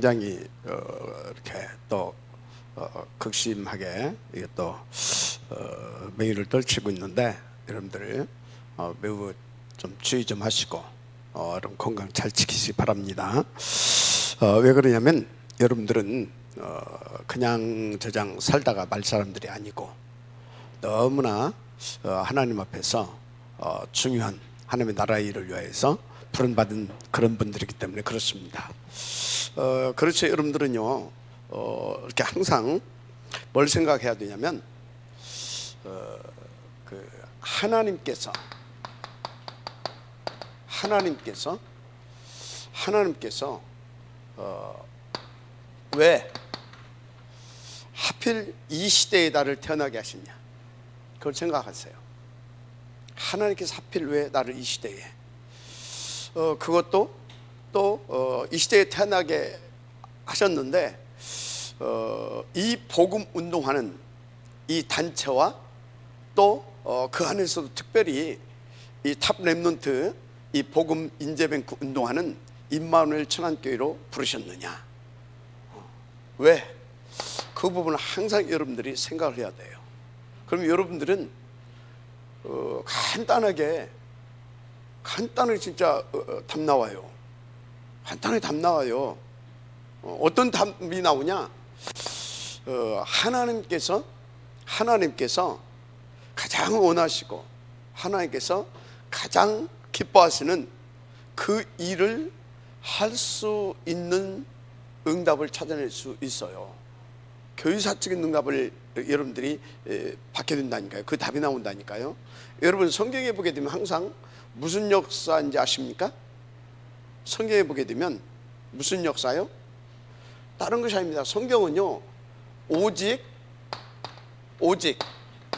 굉장히 이렇게 또 극심하게 이게 또 매일을 떨치고 있는데 여러분들 매우 좀 주의 좀 하시고 여러분 건강 잘 지키시기 바랍니다. 왜 그러냐면 여러분들은 그냥 저장 살다가 말 사람들이 아니고 너무나 하나님 앞에서 중요한 하나님의 나라의 일을 위해서 부름받은 그런 분들이기 때문에 그렇습니다. 그렇죠. 여러분들은요 이렇게 항상 뭘 생각해야 되냐면 하나님께서 왜 하필 이 시대에 나를 태어나게 하시냐, 그걸 생각하세요. 하나님께서 하필 왜 나를 이 시대에, 그것도 또 이 시대에 태어나게 하셨는데 이 복음 운동하는 이 단체와 또 그 안에서도 특별히 이 탑 렘넌트 이 복음 인재뱅크 운동하는 임마누엘 청안교회로 부르셨느냐, 왜? 그 부분을 항상 여러분들이 생각을 해야 돼요. 그럼 여러분들은 간단하게 진짜 답 나와요. 간단하게 답 나와요. 어떤 답이 나오냐? 하나님께서 가장 원하시고 하나님께서 가장 기뻐하시는 그 일을 할 수 있는 응답을 찾아낼 수 있어요. 교회사적인 응답을 여러분들이 받게 된다니까요. 그 답이 나온다니까요. 여러분 성경에 보게 되면 항상 무슨 역사인지 아십니까? 성경에 보게 되면 무슨 역사요? 다른 것이 아닙니다. 성경은요 오직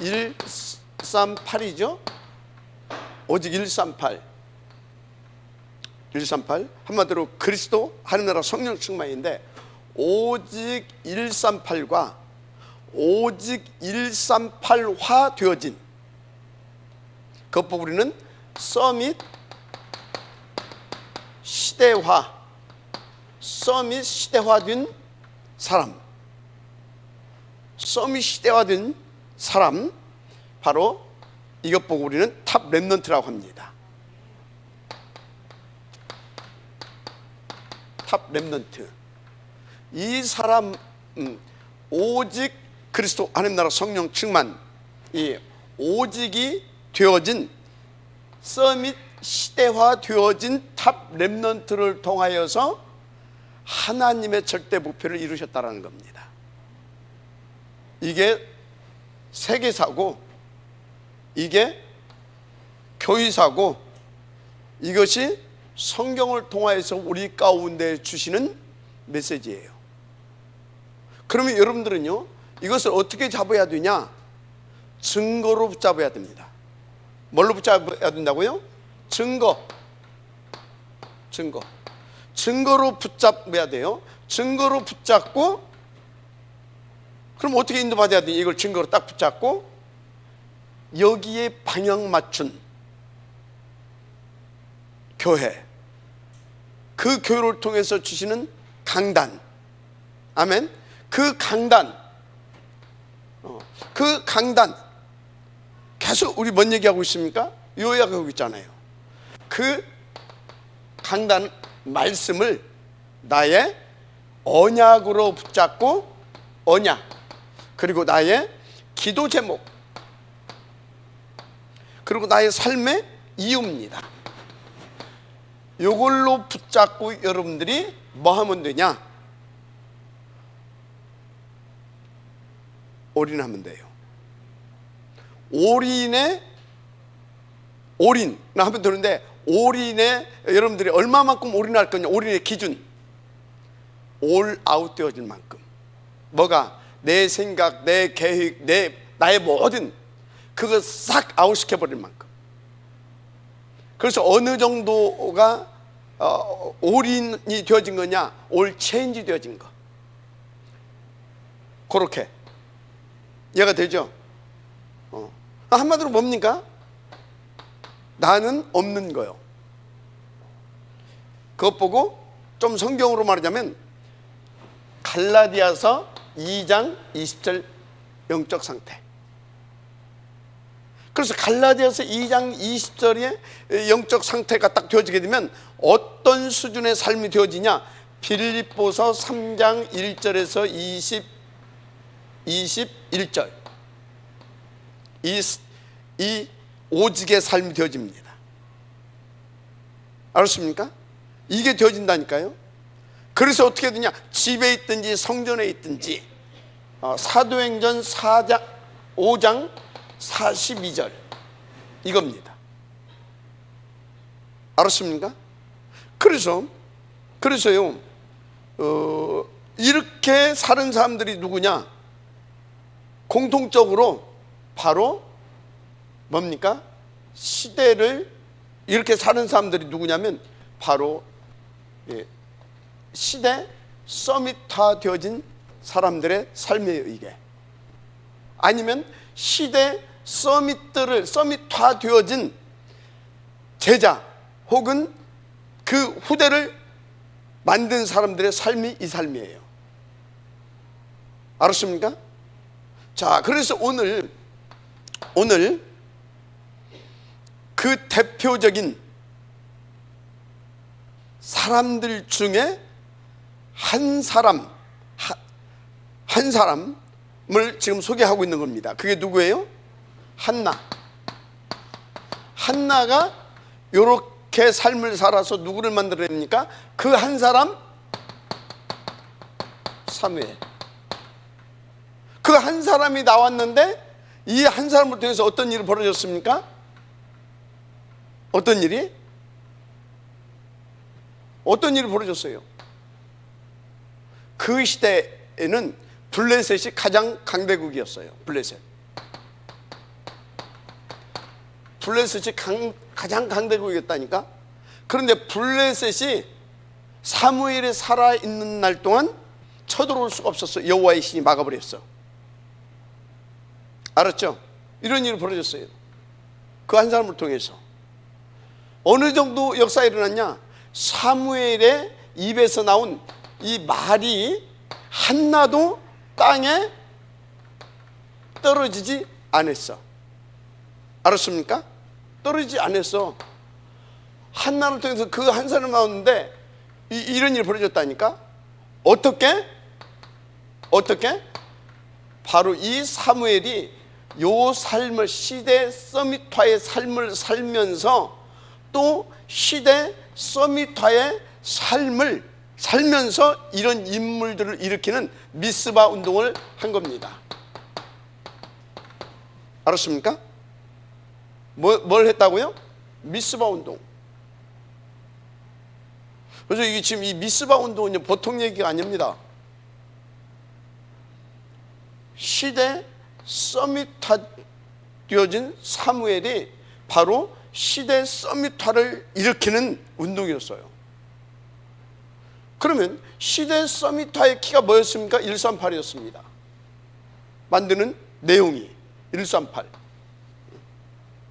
138이죠. 오직 138 한마디로 그리스도 하늘나라 성령 충만인데, 오직 138과 오직 138화 되어진, 그것보고 우리는 서밋 시대화된 사람, 서밋 시대화된 사람, 바로 이것 보고 우리는 탑 렘넌트라고 합니다. 탑 렘넌트. 이 사람 오직 그리스도 하나님 나라 성령 충만, 이 오직이 되어진 서밋 시대화 되어진 탑 렘넌트를 통하여서 하나님의 절대 목표를 이루셨다는 겁니다. 이게 세계사고, 이게 교회사고, 이것이 성경을 통하여서 우리 가운데 주시는 메시지예요. 그러면 여러분들은요 이것을 어떻게 잡아야 되냐? 증거로 붙잡아야 됩니다. 뭘로 붙잡아야 된다고요? 증거로 붙잡아야 돼요. 증거로 붙잡고, 그럼 어떻게 인도받아야 되냐? 이걸 증거로 딱 붙잡고 여기에 방향 맞춘 교회, 그 교회를 통해서 주시는 강단, 아멘. 그 강단 계속 우리 뭔 얘기하고 있습니까? 요약하고 있잖아요. 그 강단 말씀을 나의 언약으로 붙잡고, 언약, 그리고 나의 기도 제목, 그리고 나의 삶의 이유입니다. 이걸로 붙잡고 여러분들이 뭐 하면 되냐? 올인하면 돼요. 올인 하면 되는데, 올인에 여러분들이 얼마만큼 올인할 거냐? 올인의 기준, 올 아웃 되어질 만큼. 뭐가? 내 생각, 내 계획, 나의 모든 그거 싹 아웃시켜버릴 만큼. 그래서 어느 정도가 올인이 되어진 거냐? 올 체인지 되어진 거. 그렇게 이해가 되죠? 한마디로 뭡니까? 나는 없는 거요. 그것 보고 좀 성경으로 말하자면 갈라디아서 2장 20절 영적 상태. 그래서 갈라디아서 2장 20절의 영적 상태가 딱 되어지게 되면 어떤 수준의 삶이 되어지냐? 빌립보서 3장 1절에서 21절 이 오직의 삶이 되어집니다. 알았습니까? 이게 되어진다니까요. 그래서 어떻게 되냐? 집에 있든지 성전에 있든지 사도행전 5장 42절 이겁니다. 알았습니까? 그래서요 이렇게 사는 사람들이 누구냐? 공통적으로 바로 뭡니까? 시대를 이렇게 사는 사람들이 누구냐면 바로 시대 서밋화 되어진 사람들의 삶이에요. 이게 아니면 시대 서밋화 되어진 제자 혹은 그 후대를 만든 사람들의 삶이 이 삶이에요. 알았습니까? 자, 그래서 오늘 그 대표적인 사람들 중에 한 사람을 지금 소개하고 있는 겁니다. 그게 누구예요? 한나가 이렇게 삶을 살아서 누구를 만들어냅니까? 그 한 사람 사무엘. 그 한 사람이 나왔는데 이 한 사람을 통해서 어떤 일이 벌어졌습니까? 어떤 일이 벌어졌어요? 그 시대에는 블레셋이 가장 강대국이었어요. 블레셋이 가장 강대국이었다니까. 그런데 블레셋이 사무엘이 살아있는 날 동안 쳐들어올 수가 없었어요. 여호와의 신이 막아버렸어. 알았죠? 이런 일이 벌어졌어요. 그 한 사람을 통해서. 어느 정도 역사가 일어났냐? 사무엘의 입에서 나온 이 말이 한나도 땅에 떨어지지 않았어. 알았습니까? 떨어지지 않았어. 한나를 통해서 그 한 사람 나오는데 이런 일이 벌어졌다니까. 어떻게? 바로 이 사무엘이 요 삶을 시대 서밋화의 삶을 살면서 또 시대 서밋화의 삶을 살면서 이런 인물들을 일으키는 미스바 운동을 한 겁니다. 알았습니까? 뭘 했다고요? 미스바 운동. 그래서 이게 지금 이 미스바 운동은 보통 얘기가 아닙니다. 시대 서밋화 되어진 사무엘이 바로 시대 서밋화를 일으키는 운동이었어요. 그러면 시대 서밋화의 키가 뭐였습니까? 138이었습니다. 만드는 내용이 138.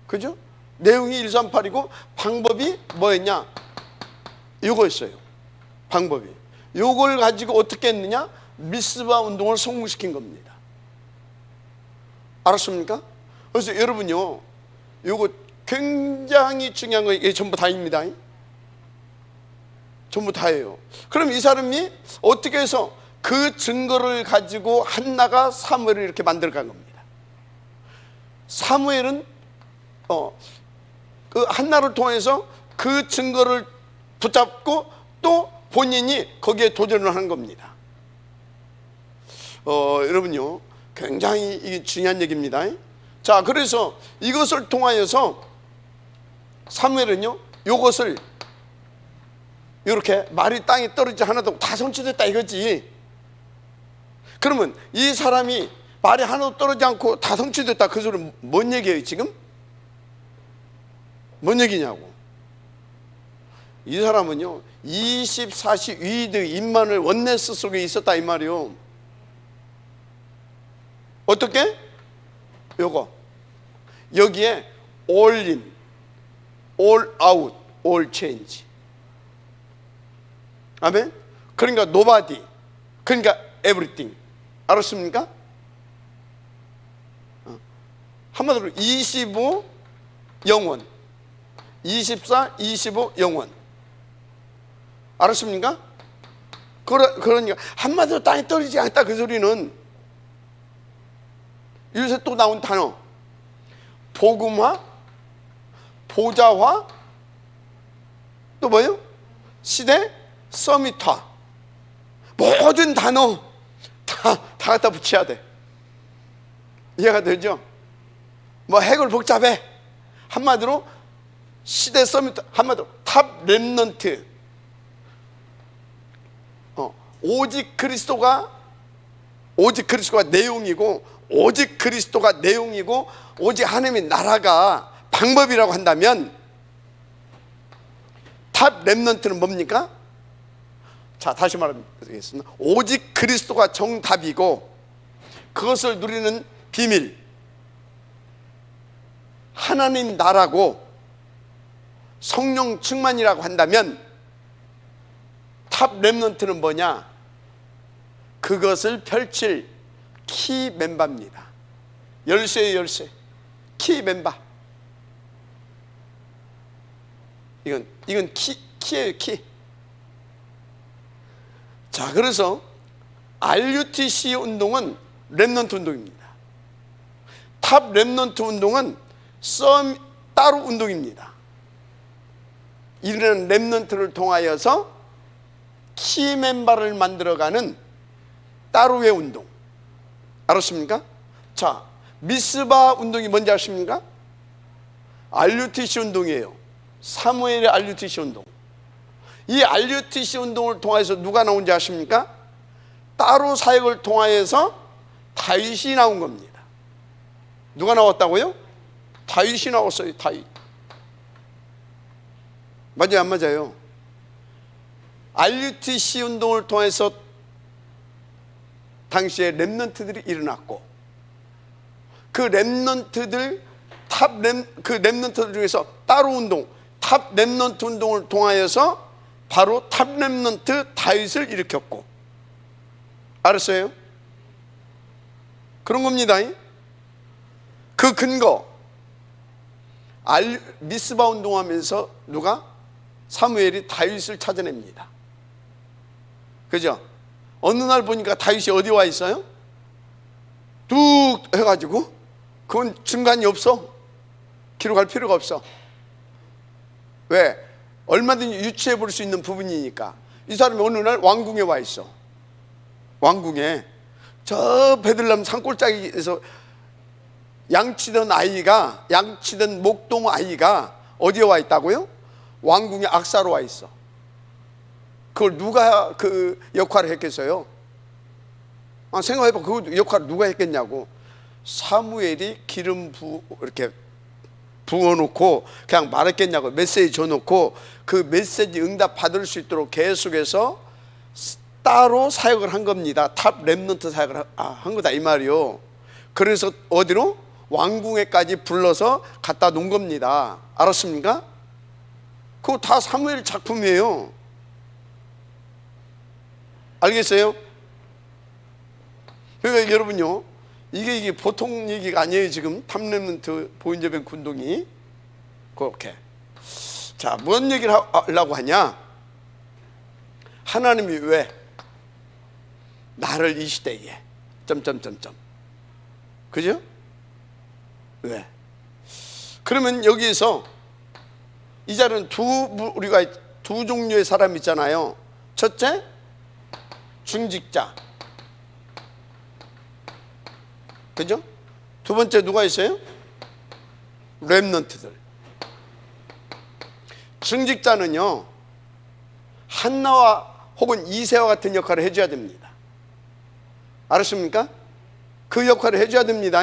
그죠? 내용이 138이고 방법이 뭐였냐? 요거였어요. 방법이. 요걸 가지고 어떻게 했느냐? 미스바 운동을 성공시킨 겁니다. 알았습니까? 그래서 여러분요, 요거 굉장히 중요한 거, 이게 전부 다입니다. 전부 다예요. 그럼 이 사람이 어떻게 해서 그 증거를 가지고 한나가 사무엘을 이렇게 만들어간 겁니다. 사무엘은 그 한나를 통해서 그 증거를 붙잡고 또 본인이 거기에 도전을 한 겁니다. 여러분요, 굉장히 이게 중요한 얘기입니다. 자, 그래서 이것을 통하여서 사무엘은요, 요것을 이렇게 말이 땅에 떨어지지 하나도 다 성취됐다 이거지. 그러면 이 사람이 말이 하나도 떨어지지 않고 다 성취됐다, 그 소리는 뭔 얘기예요 지금? 뭔 얘기냐고. 이 사람은요 24시 위드 임마누엘 원네스 속에 있었다 이 말이요. 어떻게? 요거 여기에 all in, all out, all change. 아멘. 그러니까 nobody, 그러니까 everything. 알았습니까? 한마디로 25 영원, 24, 25 영원. 알았습니까? 그러니까 한마디로 땅에 떨어지지 않다 그 소리는 요새 또 나온 단어 복음화, 보좌화, 또 뭐예요? 시대 서밋화. 모든 단어 다 갖다 붙여야 돼. 이해가 되죠? 뭐 해골 복잡해. 한마디로 시대 서밋, 한마디로 탑 렘넌트. 오직 그리스도가 내용이고, 오직 그리스도가 내용이고, 오직 하나님의 나라가 방법이라고 한다면 탑 렘넌트는 뭡니까? 자, 다시 말하겠습니다. 오직 그리스도가 정답이고 그것을 누리는 비밀, 하나님 나라고 성령 충만이라고 한다면 탑 렘넌트는 뭐냐? 그것을 펼칠 키 멤버입니다. 열쇠의 열쇠, 키 멤버. 이건 키예요, 키. 자, 그래서 RUTC 운동은 렘넌트 운동입니다. 탑 렘넌트 운동은 따로 운동입니다. 이런 렘넌트를 통하여서 키 멤버를 만들어가는 따로의 운동. 알았습니까? 자, 미스바 운동이 뭔지 아십니까? RUTC 운동이에요. 사무엘의 RUTC 운동. 이 RUTC 운동을 통해서 누가 나온지 아십니까? 따로 사역을 통하여서 다윗이 나온 겁니다. 누가 나왔다고요? 다윗이 나왔어요. 다윗. 맞아요, 안 맞아요? RUTC 운동을 통해서 당시에 렘넌트들이 일어났고, 그 렘넌트들 그 렘넌트들 중에서 따로 운동, 탑 렘넌트 운동을 통하여서 바로 탑 렘넌트 다윗을 일으켰고, 알았어요? 그런 겁니다. 그 근거, 미스바 운동하면서 누가? 사무엘이 다윗을 찾아냅니다. 그죠? 어느 날 보니까 다윗이 어디 와 있어요? 뚝 해가지고, 그건 중간이 없어. 기록할 필요가 없어. 왜? 얼마든지 유추해 볼 수 있는 부분이니까. 이 사람이 어느 날 왕궁에 와 있어. 왕궁에 저 베들레헴 산골짜기에서 양치던 목동 아이가 어디에 와 있다고요? 왕궁에 악사로 와 있어. 그걸 누가 그 역할을 했겠어요? 생각해봐. 그 역할을 누가 했겠냐고. 사무엘이 기름 이렇게 부어놓고 그냥 말했겠냐고. 메시지 줘놓고 그 메시지 응답 받을 수 있도록 계속해서 따로 사역을 한 겁니다. 탑 렘넌트 사역을 한 거다 이 말이요. 그래서 어디로? 왕궁에까지 불러서 갖다 놓은 겁니다. 알았습니까? 그거 다 사무엘 작품이에요. 알겠어요? 그러니까 여러분요, 이게 보통 얘기가 아니에요. 지금 탑 렘넌트 보인저뱅 운동이 그렇게. 자, 뭔 얘기를 하려고 하냐? 하나님이 왜 나를 이 시대에 그죠? 왜? 그러면 여기에서 이 자리는 우리가 두 종류의 사람이 있잖아요. 첫째, 중직자. 그죠? 두 번째 누가 있어요? 렘넌트들. 중직자는요, 한나와 혹은 이새와 같은 역할을 해줘야 됩니다. 알았습니까? 그 역할을 해줘야 됩니다.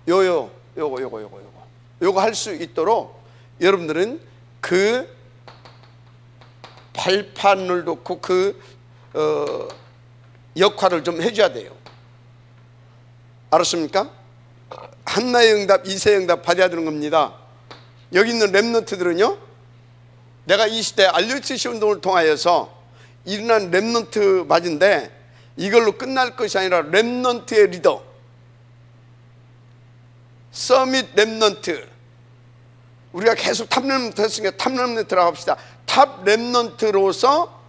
요거 할 수 있도록 여러분들은 그 발판을 놓고 그 역할을 좀 해줘야 돼요. 알았습니까? 한나의 응답, 이새의 응답 받아야 되는 겁니다. 여기 있는 렘넌트들은요, 내가 이 시대 RUTC 운동을 통하여서 일어난 렘넌트 맞은데 이걸로 끝날 것이 아니라 렘넌트의 리더, 서밋 렘넌트, 우리가 계속 탑 렘넌트 했으니까 탑 렘넌트라고 합시다. 탑 렘넌트로서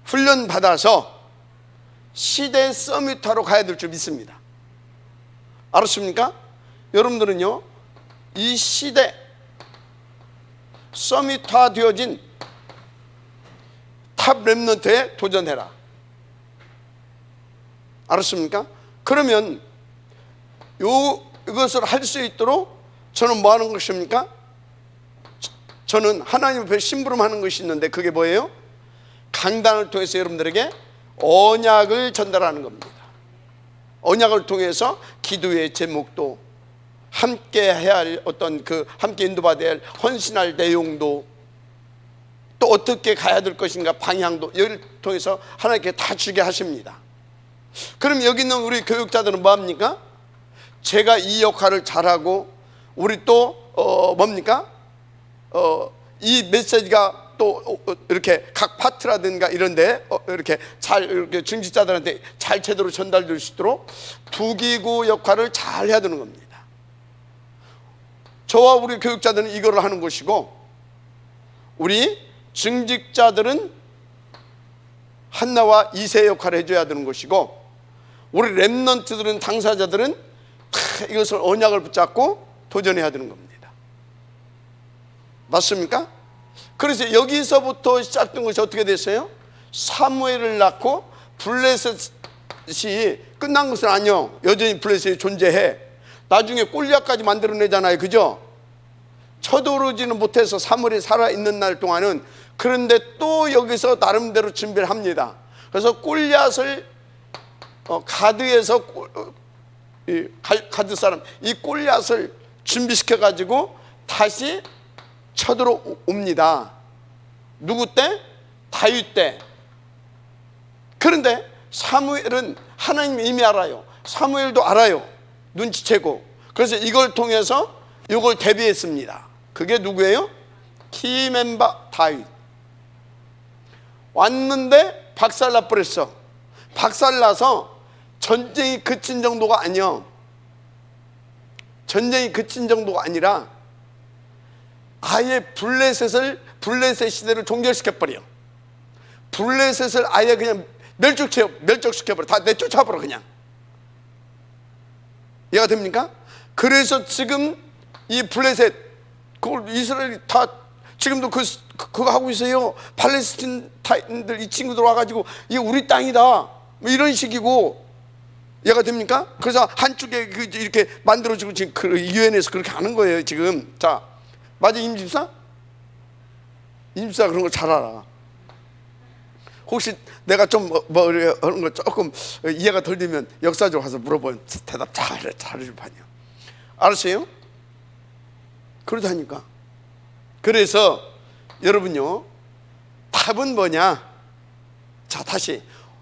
훈련받아서 시대 서밋화로 가야 될 줄 믿습니다. 알았습니까? 여러분들은요, 이 시대 서밋화 되어진 탑 렘넌트에 도전해라. 알았습니까? 그러면 이것을 할 수 있도록 저는 뭐 하는 것입니까? 저는 하나님 앞에 심부름하는 것이 있는데 그게 뭐예요? 강단을 통해서 여러분들에게 언약을 전달하는 겁니다. 언약을 통해서 기도의 제목도, 함께 해야 할 어떤 함께 인도받아야 할 헌신할 내용도, 또 어떻게 가야 될 것인가 방향도 여기를 통해서 하나님께 다 주게 하십니다. 그럼 여기 있는 우리 교육자들은 뭐합니까? 제가 이 역할을 잘하고 우리 또 뭡니까? 이 메시지가 또 이렇게 각 파트라든가 이런데 이렇게 잘 이렇게 중직자들한테 잘 제대로 전달될 수 있도록 두기구 역할을 잘 해야 되는 겁니다. 저와 우리 교육자들은 이거를 하는 것이고, 우리 중직자들은 한나와 이세 역할을 해줘야 되는 것이고, 우리 렘넌트들은, 당사자들은 다 이것을 언약을 붙잡고 도전해야 되는 겁니다. 맞습니까? 그래서 여기서부터 시작된 것이 어떻게 됐어요? 사무엘을 낳고 블레셋이 끝난 것은 아니요. 여전히 블레셋이 존재해. 나중에 골리앗까지 만들어내잖아요. 그죠? 쳐들어오지는 못해서 사무엘이 살아있는 날 동안은. 그런데 또 여기서 나름대로 준비를 합니다. 그래서 골리앗을 가드에서 가드 사람 이 골리앗을 준비시켜 가지고 다시 쳐들어옵니다. 누구 때? 다윗 때. 그런데 사무엘은 하나님이 이미 알아요. 사무엘도 알아요. 눈치채고. 그래서 이걸 통해서 이걸 대비했습니다. 그게 누구예요? 키멤바 다윗. 왔는데 박살나 버렸어. 박살나서 전쟁이 그친 정도가 아니야. 전쟁이 그친 정도가 아니라 아예 블레셋 시대를 종결시켜버려. 블레셋을 아예 그냥 멸족시켜버려. 다 내쫓아버려 그냥. 이해가 됩니까? 그래서 지금 이 블레셋, 이스라엘이 다 지금도 그거 하고 있어요. 팔레스틴타인들 이 친구들 와가지고 이게 우리 땅이다 뭐 이런 식이고. 이해가 됩니까? 그래서 한쪽에 이렇게 만들어지고 지금 유엔에서 그렇게 하는 거예요 지금. 자, 맞아 임집사? 임집사 그런 거 잘 알아. 혹시 내가 좀 하는 거 조금 이해가 덜 되면 역사적으로 가서 물어보면 대답 잘해줄 판이야. 알았어요? 그러다니까. 그래서 여러분요, 답은 뭐냐? 자, 다시.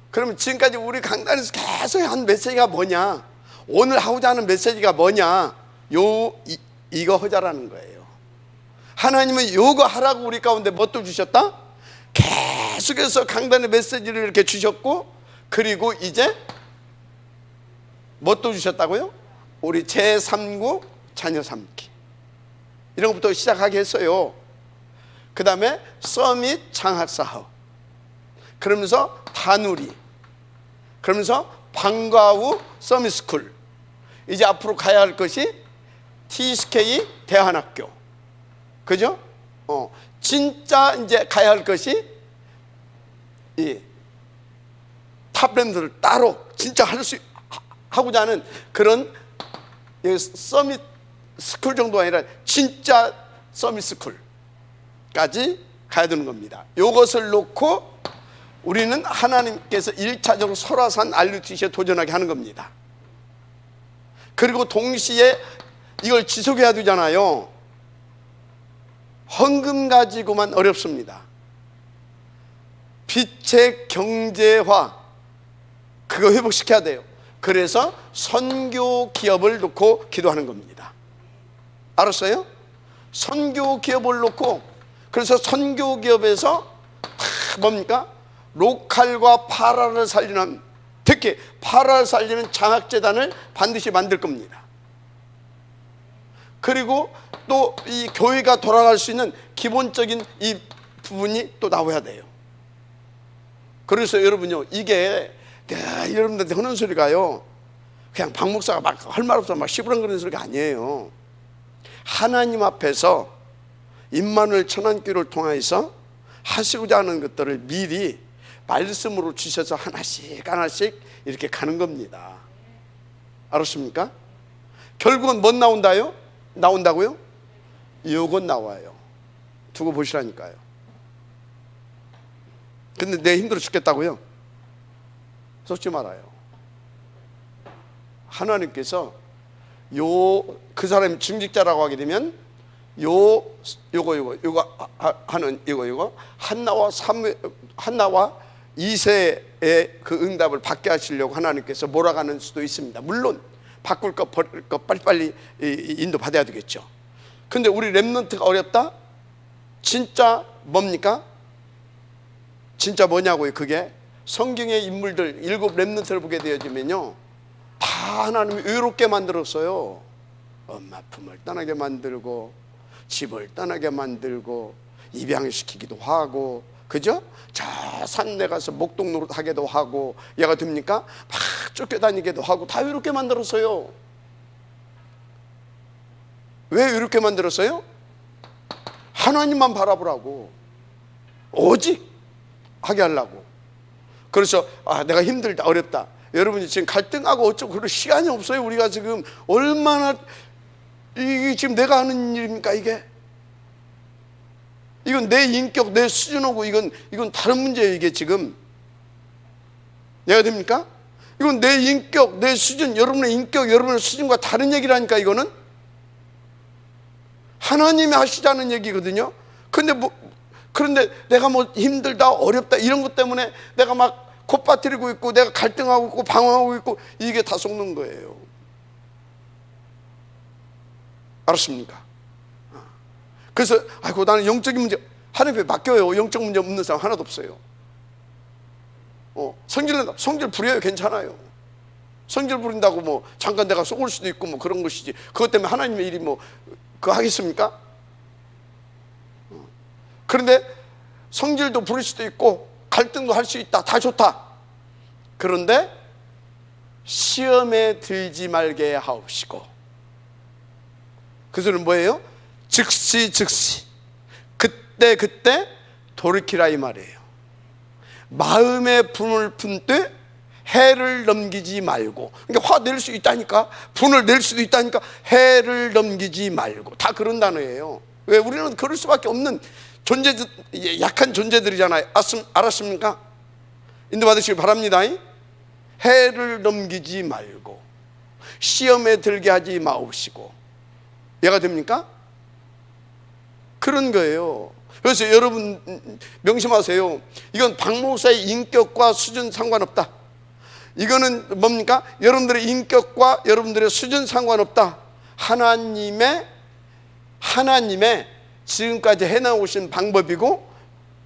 그러면 지금까지 우리 강단에서 계속 한 메시지가 뭐냐? 오늘 하고자 하는 메시지가 뭐냐? 이거 하자라는 거예요. 하나님은 요거 하라고 우리 가운데 뭣도 주셨다? 계속해서 강단의 메시지를 이렇게 주셨고, 그리고 이제 뭣도 주셨다고요? 우리 제3구 자녀 삼기 이런 것부터 시작하게 했어요. 그 다음에 서밋 장학사업, 그러면서 다누리, 그러면서 방과 후 서밋스쿨, 이제 앞으로 가야 할 것이 TSK 대한학교. 그죠? 진짜 이제 가야 할 것이 이 탑랜드를 따로 진짜 하고자 하는 그런 서밋 스쿨 정도가 아니라 진짜 서밋 스쿨까지 가야 되는 겁니다. 이것을 놓고 우리는 하나님께서 1차적으로 설화산 RUTC에 도전하게 하는 겁니다. 그리고 동시에 이걸 지속해야 되잖아요. 헌금 가지고만 어렵습니다. 빛의 경제화, 그거 회복시켜야 돼요. 그래서 선교 기업을 놓고 기도하는 겁니다. 알았어요? 선교 기업을 놓고, 그래서 선교 기업에서 뭡니까? 로컬과 파라를 살리는, 특히 파라를 살리는 장학재단을 반드시 만들 겁니다. 그리고 또 이 교회가 돌아갈 수 있는 기본적인 이 부분이 또 나와야 돼요. 그래서 여러분요, 이게 여러분들한테 하는 소리가요, 그냥 박 목사가 막 할 말 없어 막 시부렁거리는 소리가 아니에요. 하나님 앞에서 임마누엘 천안교회를 통해서 하시고자 하는 것들을 미리 말씀으로 주셔서 하나씩 하나씩 이렇게 가는 겁니다. 알았습니까? 결국은 뭔 나온다고요? 요건 나와요. 두고 보시라니까요. 근데 내 힘들어 죽겠다고요? 쏟지 말아요. 하나님께서 그 사람이 중직자라고 하게 되면 요거 하는 이거 한나와 이세의 그 응답을 받게 하시려고 하나님께서 몰아가는 수도 있습니다. 물론 바꿀 거 버릴 거 빨리빨리 인도 받아야 되겠죠. 근데 우리 렘넌트가 어렵다? 진짜 뭡니까? 진짜 뭐냐고요? 그게 성경의 인물들 7 렘넌트를 보게 되어지면요, 다 하나님이 의롭게 만들었어요. 엄마 품을 떠나게 만들고 집을 떠나게 만들고 입양시키기도 하고, 그죠? 저 산내 가서 목동 노릇 하기도 하고, 얘가 됩니까? 막 쫓겨다니기도 하고, 다 의롭게 만들었어요. 왜 이렇게 만들었어요? 하나님만 바라보라고, 오직 하게 하려고. 그래서 내가 힘들다, 어렵다. 여러분이 지금 갈등하고 어쩌고 그럴 시간이 없어요. 우리가 지금 얼마나, 이게 지금 내가 하는 일입니까? 이건 내 인격, 내 수준하고 이건 다른 문제예요. 이게 지금 내가 됩니까? 이건 내 인격, 내 수준, 여러분의 인격, 여러분의 수준과 다른 얘기라니까. 이거는 하나님이 하시자는 얘기거든요. 그런데 내가 뭐 힘들다, 어렵다 이런 것 때문에 내가 막 콧바트리고 있고, 내가 갈등하고 있고, 방황하고 있고, 이게 다 속는 거예요. 알았습니까? 그래서 나는 영적인 문제 하나님께 맡겨요. 영적 문제 없는 사람 하나도 없어요. 성질 부려요. 괜찮아요. 성질 부린다고 뭐 잠깐 내가 속을 수도 있고 뭐 그런 것이지, 그것 때문에 하나님의 일이 뭐 그거 하겠습니까? 그런데 성질도 부릴 수도 있고 갈등도 할 수 있다, 다 좋다. 그런데 시험에 들지 말게 하옵시고, 그 소리는 뭐예요? 즉시 그때 돌이키라 이 말이에요. 마음의 분을 품되 해를 넘기지 말고. 그러니까 화 낼 수 있다니까, 분을 낼 수도 있다니까, 해를 넘기지 말고. 다 그런 단어예요. 왜? 우리는 그럴 수밖에 없는 약한 존재들이잖아요. 알았습니까? 인도받으시기 바랍니다. 해를 넘기지 말고 시험에 들게 하지 마옵시고. 얘가 됩니까? 그런 거예요. 그래서 여러분 명심하세요. 이건 박 목사의 인격과 수준 상관없다. 이거는 뭡니까? 여러분들의 인격과 여러분들의 수준 상관없다. 하나님의 지금까지 해나오신 방법이고,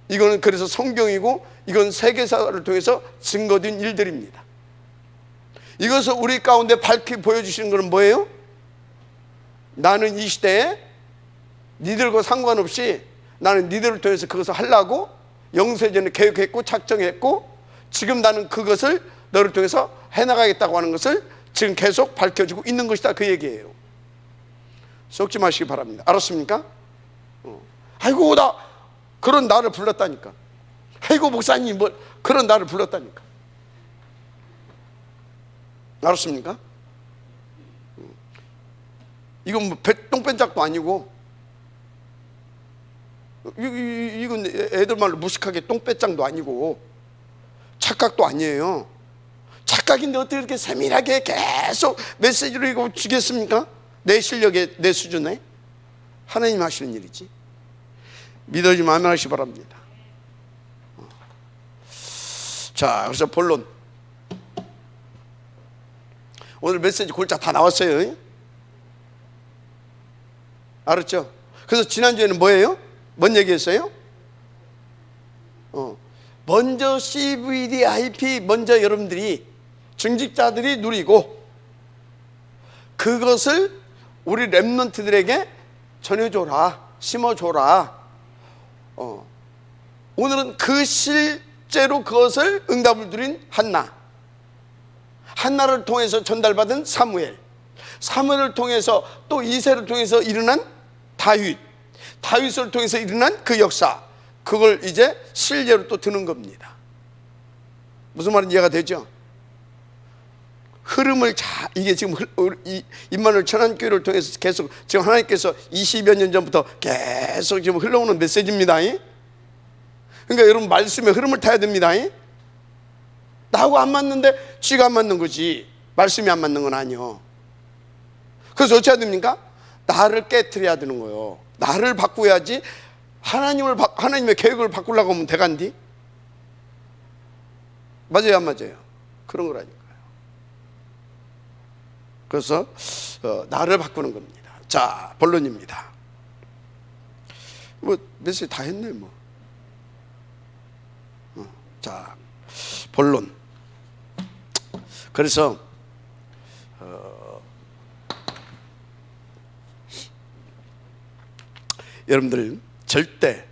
이거는 그래서 성경이고, 이건 세계사를 통해서 증거된 일들입니다. 이것을 우리 가운데 밝히 보여주시는 것은 뭐예요? 나는 이 시대에 니들과 상관없이 나는 니들을 통해서 그것을 하려고 영세전에 계획했고 작정했고, 지금 나는 그것을 너를 통해서 해나가겠다고 하는 것을 지금 계속 밝혀주고 있는 것이다, 그 얘기예요. 속지 마시기 바랍니다. 알았습니까? 아이고, 나 그런 나를 불렀다니까. 아이고, 목사님 뭐 그런 나를 불렀다니까. 알았습니까? 이건 뭐 똥뺀짝도 아니고, 이건 애들 말로 무식하게 똥배짱도 아니고 착각도 아니에요. 착각인데 어떻게 이렇게 세밀하게 계속 메시지를 이거 주겠습니까? 내 실력에, 내 수준에. 하나님 하시는 일이지. 믿어지면 아멘 하시기 바랍니다. 자, 그래서 본론. 오늘 메시지 골자 다 나왔어요. 알았죠? 그래서 지난주에는 뭐예요? 뭔 얘기했어요? 먼저 CVDIP 먼저 여러분들이 중직자들이 누리고 그것을 우리 렘넌트들에게 전해줘라, 심어줘라. 오늘은 그 실제로 그것을 응답을 드린 한나를 통해서 전달받은 사무엘을 통해서 또 이새를 통해서 일어난 다윗을 통해서 일어난 그 역사, 그걸 이제 실제로 또 드는 겁니다. 무슨 말인지 이해가 되죠? 흐름을 이게 지금 임마누엘 천안교회를 통해서 계속 지금 하나님께서 20여 년 전부터 계속 지금 흘러오는 메시지입니다. 그러니까 여러분 말씀의 흐름을 타야 됩니다. 나하고 안 맞는데 쥐가 안 맞는 거지, 말씀이 안 맞는 건 아니요. 그래서 어찌 해야 됩니까? 나를 깨트려야 되는 거예요. 나를 바꾸어야지. 하나님의 계획을 바꾸려고 하면 대간디? 맞아요, 안 맞아요? 그런 거라니까요. 그래서 나를 바꾸는 겁니다. 자, 본론입니다. 뭐 메시지 다 했네 뭐. 자, 본론. 그래서 여러분들 절대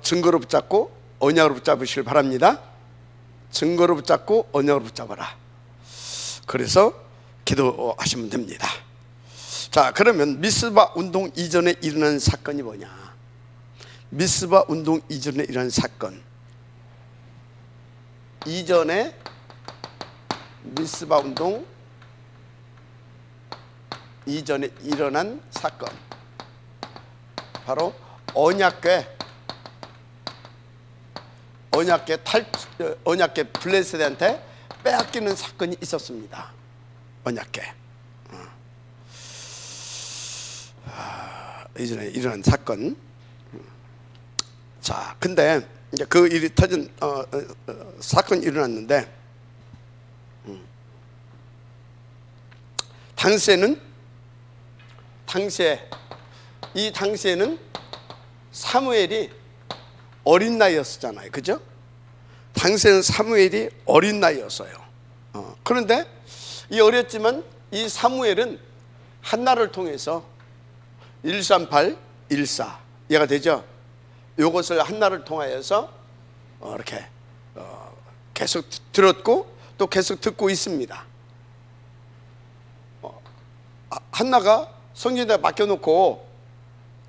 증거로 붙잡고 언약으로 붙잡으시길 바랍니다. 증거로 붙잡고 언약으로 붙잡아라. 그래서 기도하시면 됩니다. 자, 그러면 미스바 운동 이전에 일어난 사건이 뭐냐? 미스바 운동 이전에 일어난 사건, 이전에 미스바 운동 이전에 일어난 사건, 바로 언약궤 블레셋한테 빼앗기는 사건이 있었습니다. 언약궤 이전에 일어난 사건. 자, 근데 이제 그 일이 터진 사건이 일어났는데, 당시에는 사무엘이 어린 나이였잖아요, 그죠? 당시에는 사무엘이 어린 나이였어요. 그런데 이 어렸지만 이 사무엘은 한나를 통해서 138, 14 이해가 되죠? 이것을 한나를 통하여서 이렇게 계속 들었고 또 계속 듣고 있습니다. 한나가 성전에다 맡겨놓고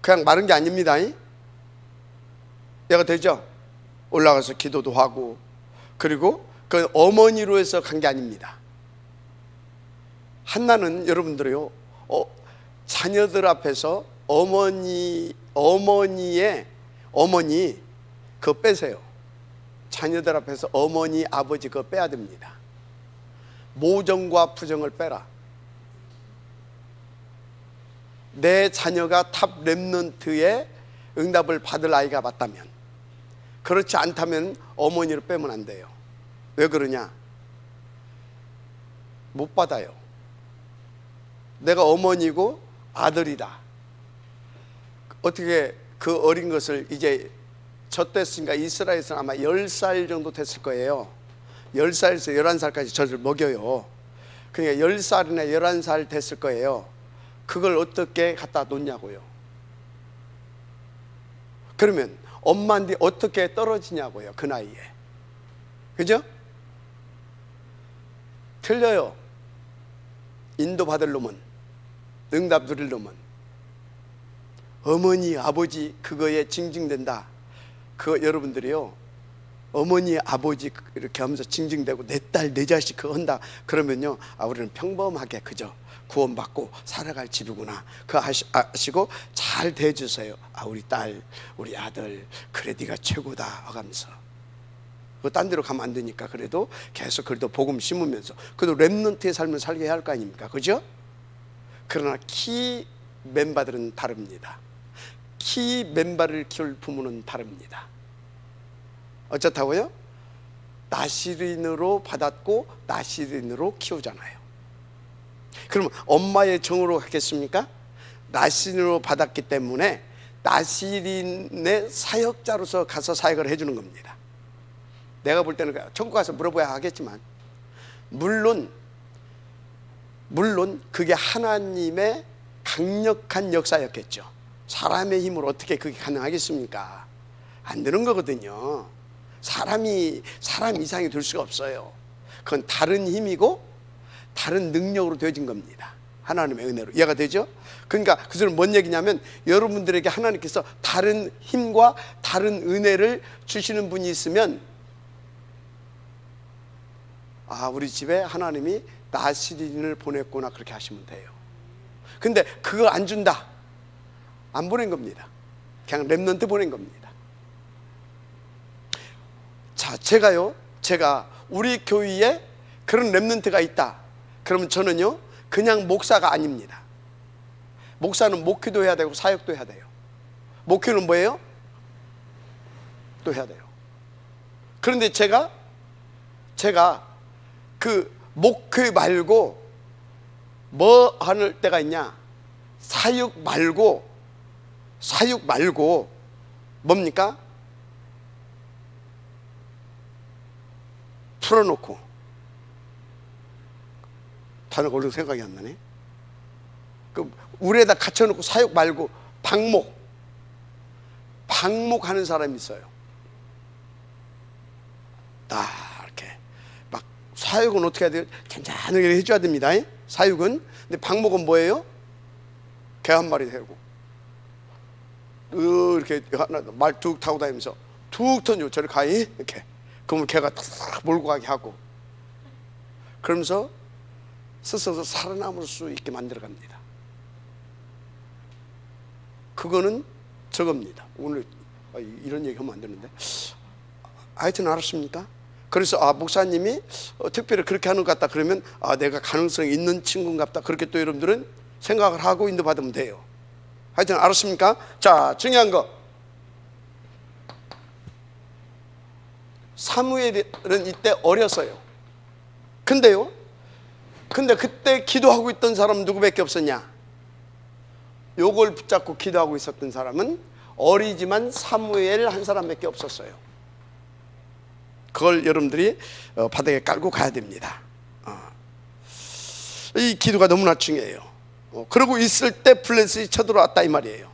그냥 마른 게 아닙니다. 이해가 되죠? 올라가서 기도도 하고, 그리고 그 어머니로 해서 간 게 아닙니다. 한나는 여러분들이요, 자녀들 앞에서 어머니 그거 빼세요. 자녀들 앞에서 어머니 아버지 그거 빼야 됩니다. 모정과 부정을 빼라. 내 자녀가 탑 렘넌트의 응답을 받을 아이가 맞다면, 그렇지 않다면 어머니를 빼면 안 돼요. 왜 그러냐? 못 받아요. 내가 어머니고 아들이다. 어떻게 그 어린 것을 이제 젖됐으니까 이스라엘에서는 아마 10살 정도 됐을 거예요. 10살에서 11살까지 젖을 먹여요. 그러니까 10살이나 11살 됐을 거예요. 그걸 어떻게 갖다 놓냐고요. 그러면 엄마한테 어떻게 떨어지냐고요, 그 나이에. 그죠? 틀려요. 인도받을 놈은, 응답 누릴 놈은 어머니 아버지 그거에 징징된다. 그거 여러분들이요, 어머니 아버지 이렇게 하면서 징징대고 내 딸 내 자식 그거 한다 그러면요, 우리는 평범하게 그저 구원받고 살아갈 집이구나 그거 아시고 잘 대해주세요. 우리 딸 우리 아들 그래 네가 최고다 하면서. 그 딴 데로 가면 안 되니까 그래도 계속 그래도 복음 심으면서 그래도 렘넌트의 삶을 살게 해야 할 거 아닙니까, 그죠? 그러나 키 멤버들은 다릅니다. 키 멤버를 키울 부모는 다릅니다. 어쩌다고요? 나시린으로 받았고 나시린으로 키우잖아요. 그러면 엄마의 정으로 갔겠습니까? 나시린으로 받았기 때문에 나시린의 사역자로서 가서 사역을 해주는 겁니다. 내가 볼 때는 천국 가서 물어봐야 하겠지만, 물론 그게 하나님의 강력한 역사였겠죠. 사람의 힘으로 어떻게 그게 가능하겠습니까? 안 되는 거거든요. 사람 이상이 될 수가 없어요. 그건 다른 힘이고 다른 능력으로 되어진 겁니다. 하나님의 은혜로. 이해가 되죠? 그러니까 그 소리는 뭔 얘기냐면, 여러분들에게 하나님께서 다른 힘과 다른 은혜를 주시는 분이 있으면, 아, 우리 집에 하나님이 나시린을 보냈구나, 그렇게 하시면 돼요. 근데 그거 안 준다, 안 보낸 겁니다. 그냥 렘넌트 보낸 겁니다. 자, 제가 우리 교회에 그런 렘넌트가 있다 그러면 저는요, 그냥 목사가 아닙니다. 목사는 목회도 해야 되고 사역도 해야 돼요. 목회는 뭐예요? 또 해야 돼요. 그런데 제가 그 목회 말고 뭐 하는 때가 있냐? 사육 말고 뭡니까? 풀어놓고, 단어가 어려운 생각이 안 나네. 그 우리에다 갇혀놓고 사육 말고 방목하는 사람이 있어요. 이렇게 막 사육은 어떻게 해야 돼요? 잔잔하게 해줘야 됩니다. 사육은. 근데 방목은 뭐예요? 개 한 마리 데리고 이렇게 말 툭 타고 다니면서 툭 던져, 저리 가, 이렇게. 그러면 개가 탁 몰고 가게 하고, 그러면서 스스로 살아남을 수 있게 만들어 갑니다. 그거는 저겁니다. 오늘 이런 얘기 하면 안 되는데, 하여튼 알았습니까? 그래서 목사님이 특별히 그렇게 하는 것 같다 그러면, 내가 가능성이 있는 친구인가 보다, 그렇게 또 여러분들은 생각을 하고 인도받으면 돼요. 하여튼 알았습니까? 자, 중요한 거, 사무엘은 이때 어렸어요. 근데 그때 기도하고 있던 사람은 누구밖에 없었냐? 요걸 붙잡고 기도하고 있었던 사람은 어리지만 사무엘 한 사람밖에 없었어요. 그걸 여러분들이 바닥에 깔고 가야 됩니다. 이 기도가 너무나 중요해요. 그러고 있을 때 블레셋이 쳐들어왔다, 이 말이에요.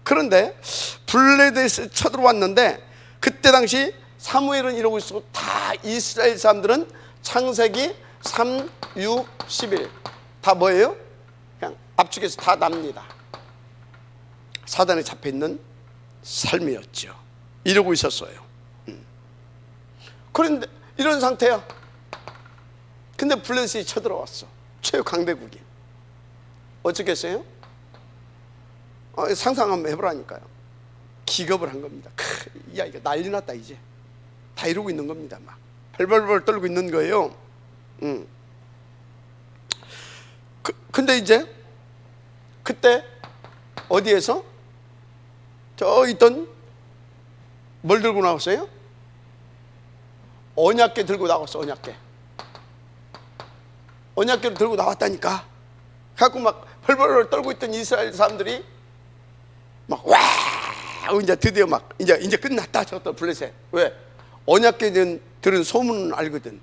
그런데 블레셋이 쳐들어왔는데, 그때 당시 사무엘은 이러고 있었고, 다 이스라엘 사람들은 창세기 3, 6, 11 다 뭐예요? 그냥 압축해서 다 납니다. 사단에 잡혀있는 삶이었죠. 이러고 있었어요. 그런데 이런 상태야. 근데 블레셋이 쳐들어왔어. 최강대국이. 어쩌겠어요? 상상 한번 해보라니까요. 기겁을 한 겁니다. 야, 이거 난리 났다, 이제. 다 이러고 있는 겁니다. 막 벌벌벌 떨고 있는 거예요. 근데 이제 그때 어디에서 저 있던 뭘 들고 나왔어요? 언약궤 들고 나왔어. 언약궤를 들고 나왔다니까. 갖고 막 벌벌벌 떨고 있던 이스라엘 사람들이 막 와, 이제 드디어 막 이제 끝났다, 저것도 블레셋. 왜? 언약궤는 들은 소문은 알거든.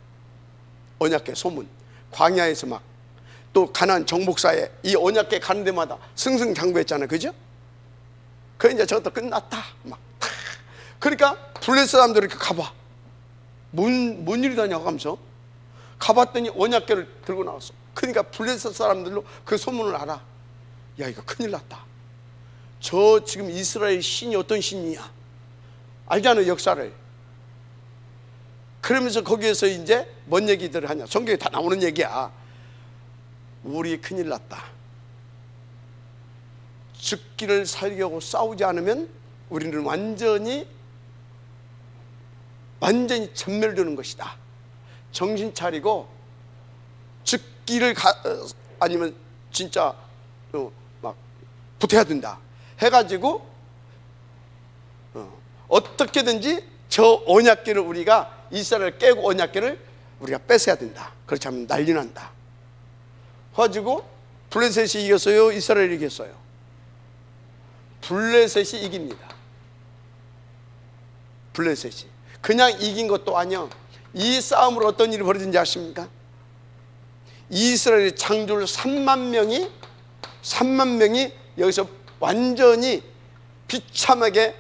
언약궤 소문. 광야에서 막 또 가나안 정복사에 이 언약궤 가는 데마다 승승장구했잖아요, 그죠? 그 이제 저것도 끝났다, 막. 그러니까 블레셋 사람들이 이렇게 가봐. 뭔 일이다냐고 하면서 가봤더니 언약궤를 들고 나왔어. 그러니까 블레셋 사람들로 그 소문을 알아. 야, 이거 큰일 났다. 저 지금 이스라엘 신이 어떤 신이냐 알잖아요, 역사를. 그러면서 거기에서 이제 뭔 얘기들을 하냐, 성경에 다 나오는 얘기야. 우리 큰일 났다. 죽기를 살려고 싸우지 않으면 우리는 완전히 전멸되는 것이다. 정신 차리고 죽기를 아니면 진짜 막 붙어야 된다 해가지고 어떻게든지 저 언약궤를 우리가 이스라엘을 깨고 언약궤를 우리가 뺏어야 된다. 그렇지 않으면 난리 난다. 가지고 블레셋이 이겼어요? 이스라엘이 이겼어요? 블레셋이 이깁니다. 블레셋이. 그냥 이긴 것도 아니요. 이 싸움으로 어떤 일이 벌어진지 아십니까? 이스라엘의 장졸 3만 명이 여기서 완전히 비참하게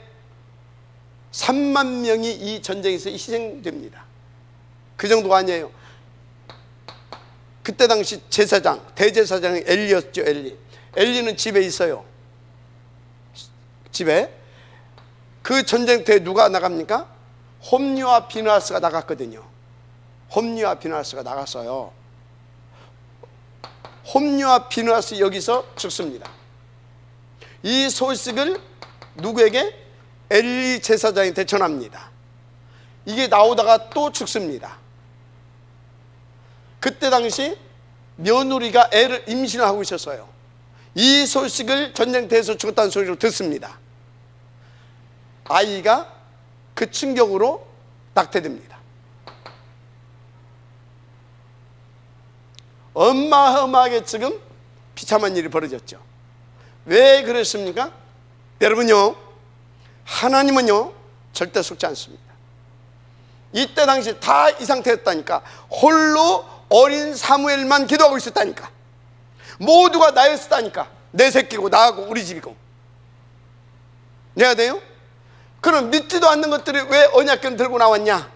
3만 명이 이 전쟁에서 희생됩니다. 그 정도가 아니에요. 그때 당시 제사장, 대제사장이 엘리였죠. 엘리는 집에 있어요. 집에. 그 전쟁터에 누가 나갑니까? 홈리와 비느하스가 나갔거든요. 홈리와 비느하스가 나갔어요. 홈리와 비느하스 여기서 죽습니다. 이 소식을 누구에게? 엘리 제사장한테 전합니다. 이게 나오다가 또 죽습니다. 그때 당시 며느리가 애를 임신을 하고 있었어요. 이 소식을 전쟁터에서 죽었다는 소리를 듣습니다. 아이가 그 충격으로 낙태됩니다. 어마어마하게 지금 비참한 일이 벌어졌죠. 왜 그랬습니까? 여러분요, 하나님은요 절대 속지 않습니다. 이때 당시 다 이 상태였다니까. 홀로 어린 사무엘만 기도하고 있었다니까. 모두가 나였다니까. 내 새끼고 나하고 우리 집이고. 내가 돼요? 그럼 믿지도 않는 것들이 왜 언약궤를 들고 나왔냐?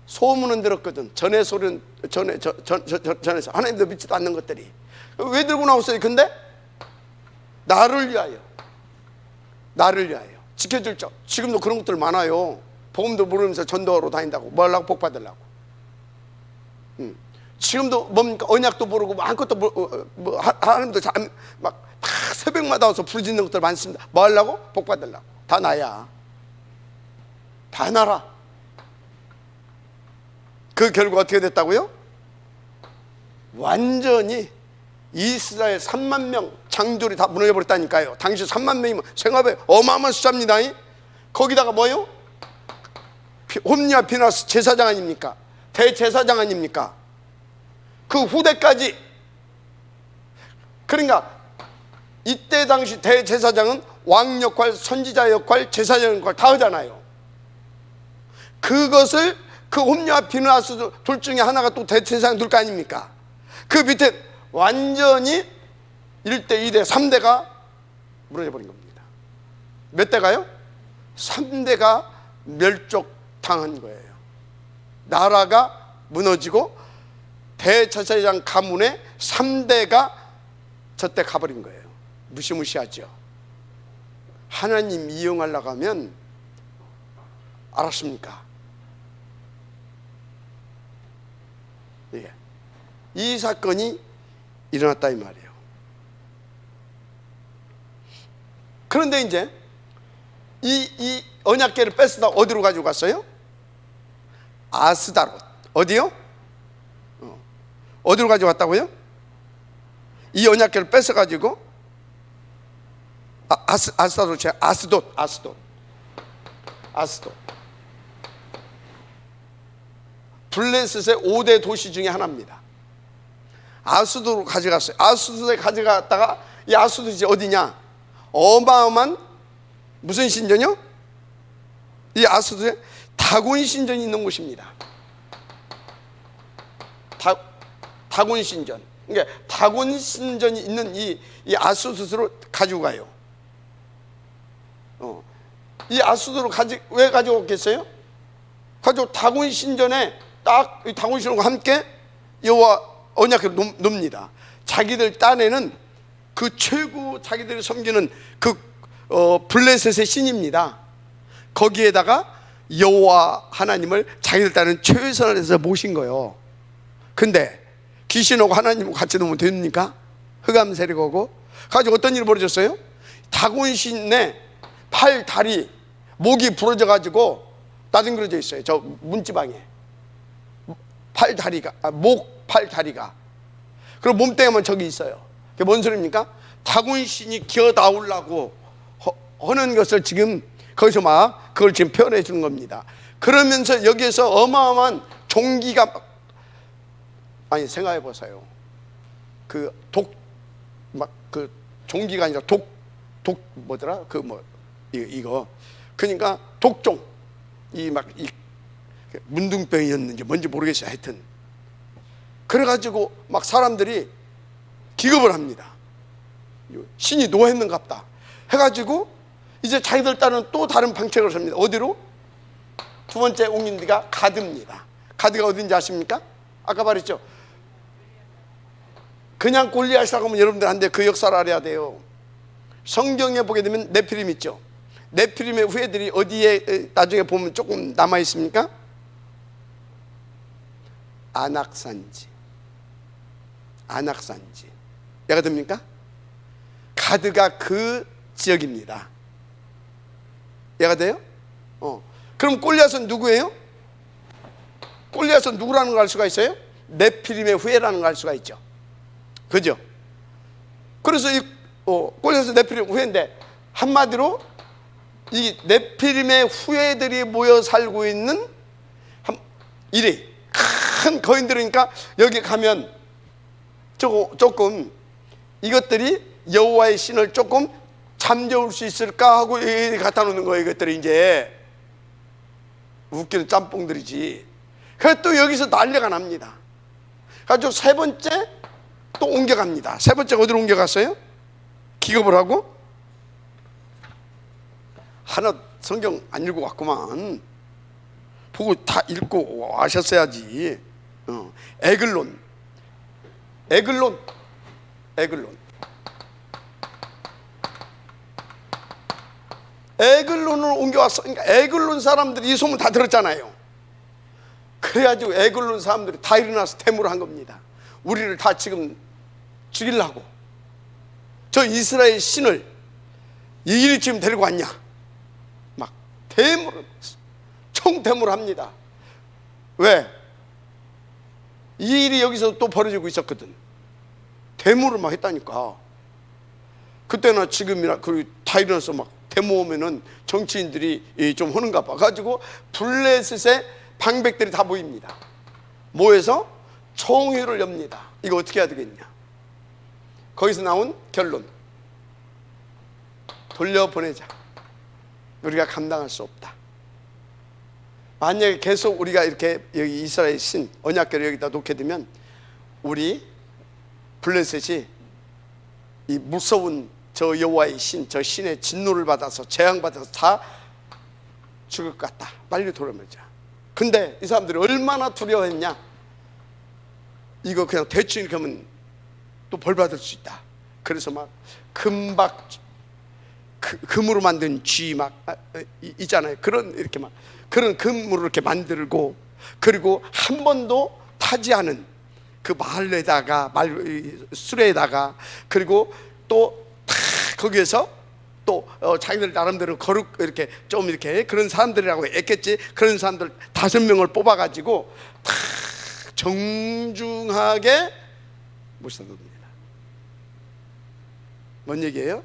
소문은 들었거든. 전에서 하나님도 믿지도 않는 것들이 왜 들고 나왔어요? 근데 나를 위하여 지켜줄 적. 지금도 그런 것들 많아요. 복음도 모르면서 전도하러 다닌다고. 뭐 하려고? 복 받으려고. 지금도 뭡니까? 언약도 모르고 아무것도 하나님도 막 다 새벽마다 와서 부르짖는 것들 많습니다. 뭐 하려고? 복 받으려고. 다 나야. 다 나라. 그 결과 어떻게 됐다고요? 완전히 이스라엘 3만 명 장졸이 다 무너져 버렸다니까요. 당시 3만 명이면 생각해 어마어마한 숫자입니다. 거기다가 뭐요? 홈리와 비느하스 제사장 아닙니까? 대제사장 아닙니까? 그 후대까지. 그러니까 이때 당시 대제사장은 왕 역할, 선지자 역할, 제사장 역할 다 하잖아요. 그것을 그 홈리와 비느하스 둘 중에 하나가 또 대제사장 둘 거 아닙니까? 그 밑에 완전히 1대, 2대, 3대가 무너져 버린 겁니다. 몇 대가요? 3대가 멸족당한 거예요. 나라가 무너지고 대제사장 가문의 3대가 저때 가버린 거예요. 무시무시하죠. 하나님 이용하려고 하면 알았습니까? 예. 이 사건이 일어났다 이 말이에요. 그런데 이제 이 언약궤를 뺏어다 어디로 가지고 갔어요? 아스다롯. 어디요? 어디로 가지고 갔다고요? 이 언약궤를 뺏어가지고 아스다롯, 아스돗. 블레셋의 5대 도시 중에 하나입니다. 아스돗으로 가져갔어요. 아스돗에 가져갔다가 이 아스돗이 어디냐? 어마어마한 무슨 신전이요? 이 아스돗에 다곤 신전이 있는 곳입니다. 다곤 신전. 그러니까 다곤 신전이 있는 이 아스돗으로 가지고 가요. 이 아스돗으로 왜 가지고 갔겠어요? 가지고 다곤 신전에 딱 다곤 신전과 함께 여호와 언약궤를 놓습니다. 자기들 딴에는 그 최고 자기들이 섬기는 그 블레셋의 신입니다. 거기에다가 여호와 하나님을 자기들 딴은 최선을 해서 모신 거예요. 근데 귀신하고 하나님하고 같이 놓으면 됩니까? 흑암 세력하고 가지고 어떤 일이 벌어졌어요? 다곤 신의 팔, 다리, 목이 부러져 가지고 나뒹그러져 있어요. 저 문지방에 팔, 다리가 목, 팔, 다리가. 그리고 몸뚱이만 저기 있어요. 그게 뭔 소리입니까? 다곤 신이 기어 나오려고 하는 것을 지금 거기서 막 그걸 지금 표현해 주는 겁니다. 그러면서 여기에서 어마어마한 종기가 아니 생각해 보세요. 그 종기가 아니라 뭐더라? 이거 그러니까 독종 이 문둥병이었는지 뭔지 모르겠어요. 하여튼 그래가지고 막 사람들이 기겁을 합니다. 신이 노했는갑다 해가지고 이제 자기들 따른 또 다른 방책을 씁니다. 어디로? 두 번째 옮긴 데가 가드입니다. 가드가 어딘지 아십니까? 아까 말했죠. 그냥 골리앗이라고 하면 여러분들 한데 그 역사를 알아야 돼요. 성경에 보게 되면 네피림 있죠. 네피림의 후예들이 어디에 나중에 보면 조금 남아 있습니까? 안악산지. 안악산지. 이해가 됩니까? 가드가 그 지역입니다. 이해가 돼요? 그럼 골리앗은 누구예요? 골리앗은 누구라는 걸 알 수가 있어요? 네피림의 후예라는 걸 알 수가 있죠. 그죠? 그래서 이 골리앗은 네피림 후예인데, 한마디로 이 네피림의 후예들이 모여 살고 있는 이리 큰 거인들이니까 여기 가면 조금 이것들이 여호와의 신을 조금 잠재울 수 있을까 하고 갖다 놓는 거예요. 이것들이 이제 웃기는 짬뽕들이지. 그래서 또 여기서 난리가 납니다. 그래서 세 번째 또 옮겨갑니다. 세 번째 어디로 옮겨갔어요? 기겁을 하고 하나 성경 안 읽고 왔구만. 보고 다 읽고 아셨어야지. 에글론. 에글론을 옮겨왔어. 그러니까 에글론 사람들이 이 소문 다 들었잖아요. 그래가지고 에글론 사람들이 다 일어나서 데모를 한 겁니다. 우리를 다 지금 죽이려고. 저 이스라엘 신을 이리 지금 데리고 왔냐. 막 데모를, 총데모를 합니다. 왜? 이 일이 여기서 또 벌어지고 있었거든. 데모를 막 했다니까. 그때나 지금이나 그리고 다 일어나서 막 데모 오면은 정치인들이 좀 하는가 봐 가지고 블레셋의 방백들이 다 모입니다. 모여서 총회를 엽니다. 이거 어떻게 해야 되겠냐. 거기서 나온 결론, 돌려보내자. 우리가 감당할 수 없다. 만약에 계속 우리가 이렇게 여기 이스라엘 신 언약궤를 여기다 놓게 되면 우리 블레셋이 이 무서운 저 여호와의 신, 저 신의 진노를 받아서 재앙받아서 다 죽을 것 같다. 빨리 돌아오자. 근데 이 사람들이 얼마나 두려워했냐. 이거 그냥 대충 이렇게 하면 또 벌 받을 수 있다. 그래서 막 금박, 금으로 만든 쥐 막 있잖아요. 그런 이렇게 막 그런 금으로 이렇게 만들고, 그리고 한 번도 타지 않은 그 말에다가 수레에다가, 그리고 또 거기에서 또 자기들 나름대로 거룩 이렇게 좀 이렇게 그런 사람들이라고 했겠지. 그런 사람들 5명을 뽑아가지고 다 정중하게 모셔둡니다. 뭔 얘기예요?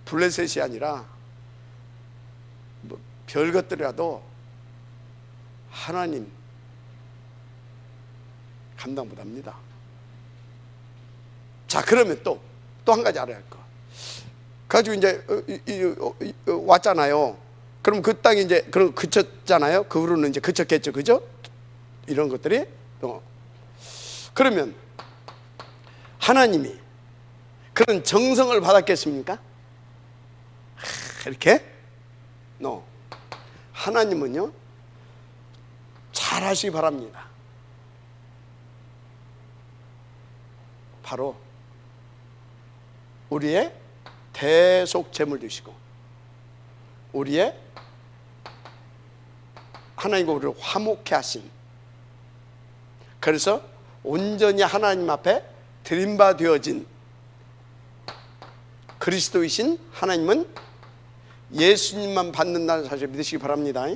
블레셋이 아니라 뭐 별것들이라도 하나님 감당 못합니다. 자, 그러면 또 한 가지 알아야 할 거. 가지고 이제 왔잖아요. 그럼 그 땅이 이제 그런 그쳤잖아요. 그 후로는 이제 그쳤겠죠, 그죠? 이런 것들이. 그러면 하나님이 그런 정성을 받았겠습니까? 이렇게? 하나님은요, 잘하시기 바랍니다. 바로 우리의 대속 제물 되시고, 우리의 하나님과 우리를 화목케 하신, 그래서 온전히 하나님 앞에 드림바 되어진 그리스도이신 하나님은 예수님만 받는다는 사실을 믿으시기 바랍니다.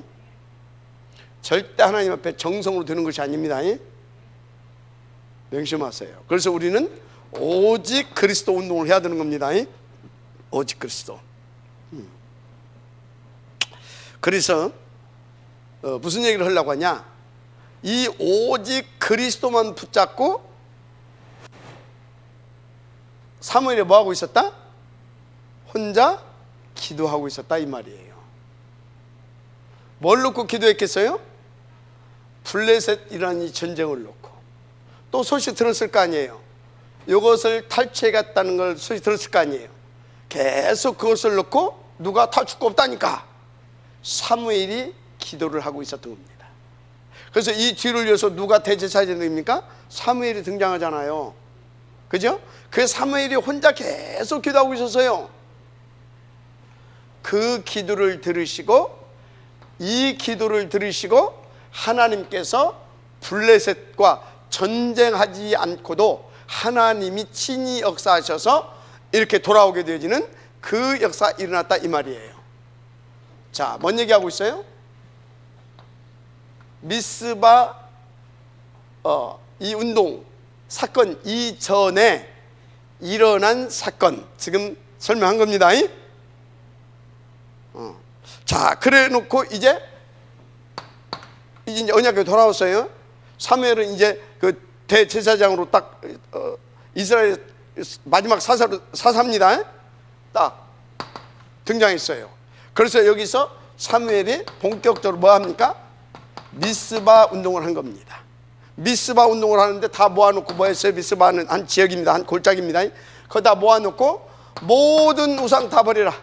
절대 하나님 앞에 정성으로 되는 것이 아닙니다. 명심하세요. 그래서 우리는 오직 그리스도 운동을 해야 되는 겁니다. 오직 그리스도. 그래서 무슨 얘기를 하려고 하냐, 이 오직 그리스도만 붙잡고 사무엘이 뭐하고 있었다? 혼자 기도하고 있었다, 이 말이에요. 뭘 놓고 기도했겠어요? 블레셋이라는 이 전쟁을 놓고. 또 소식 들었을 거 아니에요. 이것을 탈취해갔다는 걸 소식 들었을 거 아니에요. 계속 그것을 놓고 누가 탈출 거 없다니까 사무엘이 기도를 하고 있었던 겁니다. 그래서 이 뒤를 이어서 누가 대제사장입니까? 사무엘이 등장하잖아요. 그죠? 그 사무엘이 혼자 계속 기도하고 있었어요. 그 기도를 들으시고, 이 기도를 들으시고 하나님께서 블레셋과 전쟁하지 않고도 하나님이 친히 역사하셔서 이렇게 돌아오게 되어지는 그 역사 일어났다 이 말이에요. 자, 뭔 얘기하고 있어요? 미스바 이 운동 사건 이전에 일어난 사건 지금 설명한 겁니다. 자, 그래 놓고 이제 언약궤 돌아왔어요. 사무엘은 이제 그 대제사장으로 딱 이스라엘 마지막 사사입니다. 딱 등장했어요. 그래서 여기서 사무엘이 본격적으로 뭐 합니까? 미스바 운동을 한 겁니다. 미스바 운동을 하는데 다 모아놓고 뭐 했어요? 미스바는 한 지역입니다. 한 골짜기입니다. 그거 다 모아놓고 모든 우상 다 버리라.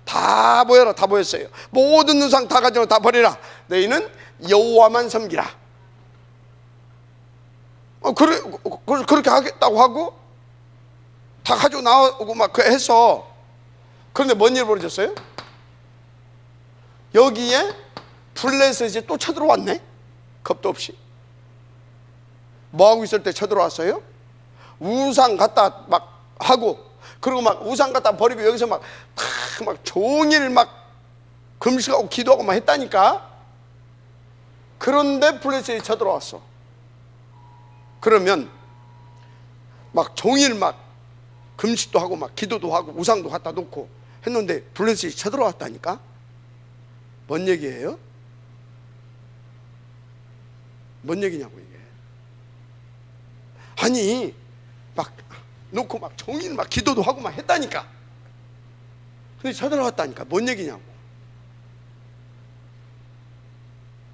다 모여라. 다 모였어요. 모든 우상 다 가져라. 다 버리라. 너희는 여호와만 섬기라. 그렇게 하겠다고 하고 다 가지고 나오고 막 해서, 그런데 뭔 일 벌어졌어요? 여기에 블레셋이 또 쳐들어왔네. 겁도 없이. 뭐하고 있을 때 쳐들어왔어요? 우상 갖다 막 하고, 그리고 막 우상 갖다 버리고 여기서 막 종일 막 금식하고 기도하고 막 했다니까. 그런데 블레셋이 쳐들어왔어. 그러면 막 종일 막 금식도 하고 막 기도도 하고 우상도 갖다 놓고 했는데 블레셋이 쳐들어왔다니까. 뭔 얘기예요? 뭔 얘기냐고 이게. 아니 막 놓고 막 종일 막 기도도 하고 막 했다니까. 근데 쳐들어왔다니까. 뭔 얘기냐고.